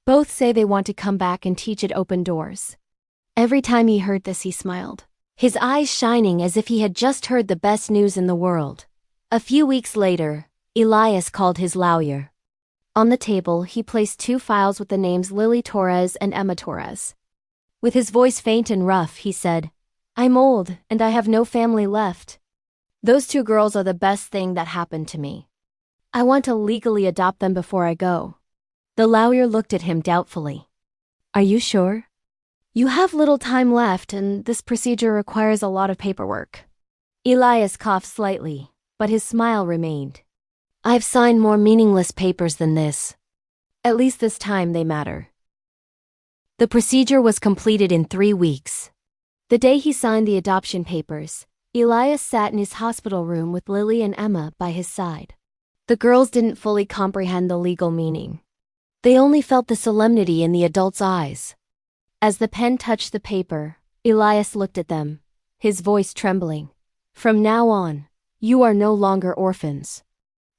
Both say they want to come back and teach at Open Doors." Every time he heard this, he smiled, his eyes shining as if he had just heard the best news in the world. A few weeks later, Elias called his lawyer. On the table, he placed two files with the names Lily Torres and Emma Torres. With his voice faint and rough, he said, "I'm old, and I have no family left. Those two girls are the best thing that happened to me. I want to legally adopt them before I go." The lawyer looked at him doubtfully. "Are you sure? You have little time left, and this procedure requires a lot of paperwork." Elias coughed slightly, but his smile remained. I've signed more meaningless papers than this. At least this time they matter. The procedure was completed in 3 weeks. The day he signed the adoption papers, Elias sat in his hospital room with Lily and Emma by his side. The girls didn't fully comprehend the legal meaning. They only felt the solemnity in the adult's eyes. As the pen touched the paper, Elias looked at them, his voice trembling. "From now on, you are no longer orphans."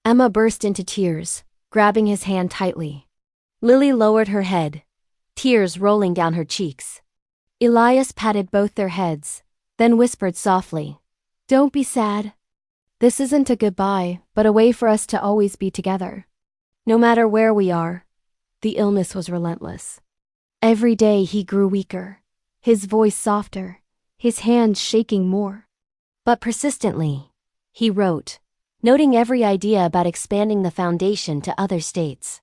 Emma burst into tears, grabbing his hand tightly. Lily lowered her head, tears rolling down her cheeks. Elias patted both their heads, then whispered softly, "Don't be sad. This isn't a goodbye, but a way for us to always be together. No matter where we are." The illness was relentless. Every day he grew weaker, his voice softer, his hands shaking more. But persistently, he wrote, noting every idea about expanding the foundation to other states.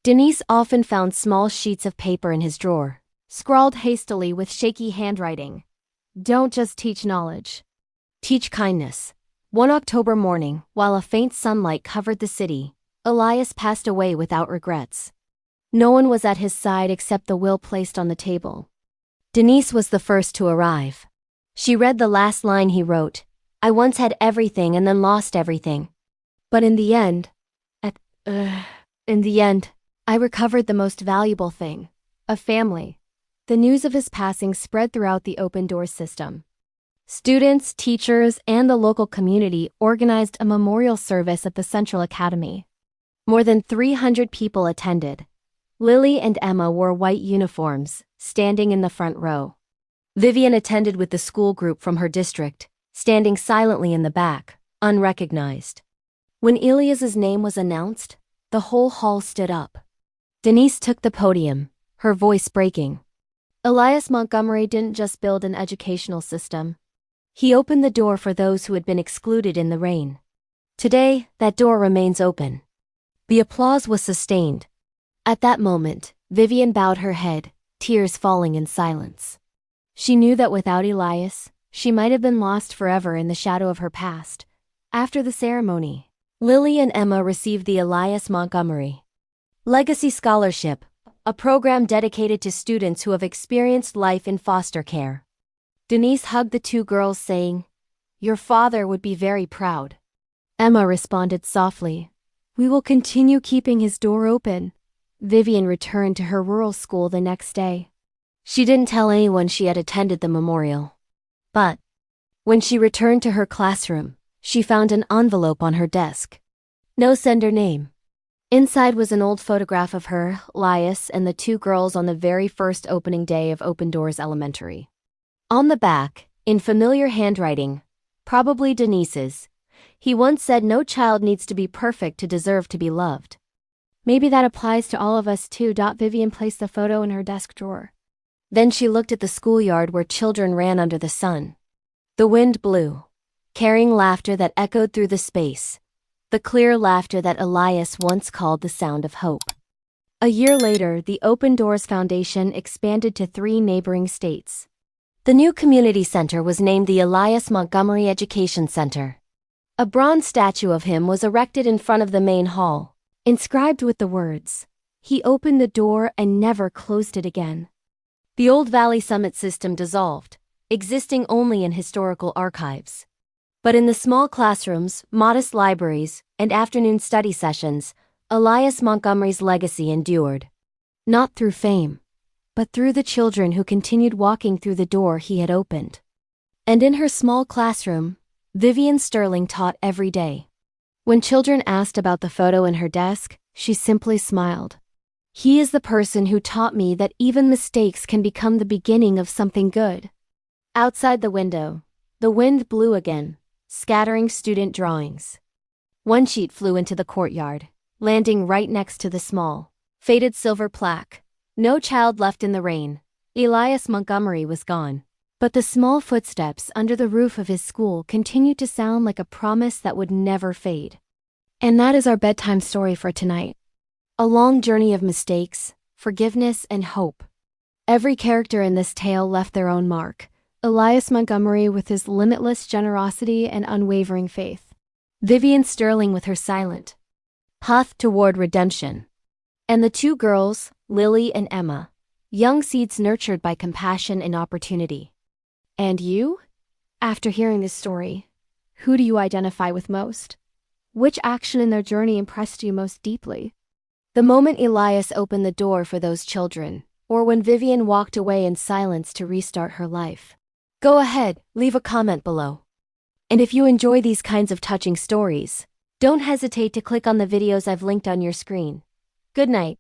Denise often found small sheets of paper in his drawer, scrawled hastily with shaky handwriting. "Don't just teach knowledge. Teach kindness." One October morning, while a faint sunlight covered the city, Elias passed away without regrets. No one was at his side except the will placed on the table. Denise was the first to arrive. She read the last line he wrote, "I once had everything and then lost everything. But in the end, I recovered the most valuable thing, a family." The news of his passing spread throughout the open doors system. Students, teachers, and the local community organized a memorial service at the Central Academy. More than 300 people attended. Lily and Emma wore white uniforms, standing in the front row. Vivian attended with the school group from her district, standing silently in the back, unrecognized. When Elias's name was announced, the whole hall stood up. Denise took the podium, her voice breaking. Elias Montgomery didn't just build an educational system. He opened the door for those who had been excluded in the rain. Today, that door remains open. The applause was sustained. At that moment, Vivian bowed her head, tears falling in silence. She knew that without Elias, she might have been lost forever in the shadow of her past. After the ceremony, Lily and Emma received the Elias Montgomery Legacy Scholarship, a program dedicated to students who have experienced life in foster care. Denise hugged the two girls, saying, "Your father would be very proud." Emma responded softly, "We will continue keeping his door open." Vivian returned to her rural school the next day. She didn't tell anyone she had attended the memorial. But when she returned to her classroom, she found an envelope on her desk. No sender name. Inside was an old photograph of her, Elias, and the two girls on the very first opening day of Open Doors Elementary. On the back, in familiar handwriting, probably Denise's, he once said no child needs to be perfect to deserve to be loved. Maybe that applies to all of us too. Vivian placed the photo in her desk drawer. Then she looked at the schoolyard where children ran under the sun. The wind blew, carrying laughter that echoed through the space, the clear laughter that Elias once called the sound of hope. A year later, the Open Doors Foundation expanded to 3 neighboring states. The new community center was named the Elias Montgomery Education Center. A bronze statue of him was erected in front of the main hall, inscribed with the words, "He opened the door and never closed it again." The old Valley Summit system dissolved, existing only in historical archives. But in the small classrooms, modest libraries, and afternoon study sessions, Elias Montgomery's legacy endured. Not through fame, but through the children who continued walking through the door he had opened. And in her small classroom, Vivian Sterling taught every day. When children asked about the photo in her desk, she simply smiled. "He is the person who taught me that even mistakes can become the beginning of something good." Outside the window, the wind blew again, scattering student drawings. One sheet flew into the courtyard, landing right next to the small, faded silver plaque, "No child left in the rain." Elias Montgomery was gone. But the small footsteps under the roof of his school continued to sound like a promise that would never fade. And that is our bedtime story for tonight. A long journey of mistakes, forgiveness, and hope. Every character in this tale left their own mark. Elias Montgomery with his limitless generosity and unwavering faith. Vivian Sterling with her silent, path toward redemption. And the two girls, Lily and Emma, young seeds nurtured by compassion and opportunity. And you? After hearing this story, who do you identify with most? Which action in their journey impressed you most deeply? The moment Elias opened the door for those children, or when Vivian walked away in silence to restart her life. Go ahead, leave a comment below. And if you enjoy these kinds of touching stories, don't hesitate to click on the videos I've linked on your screen. Good night.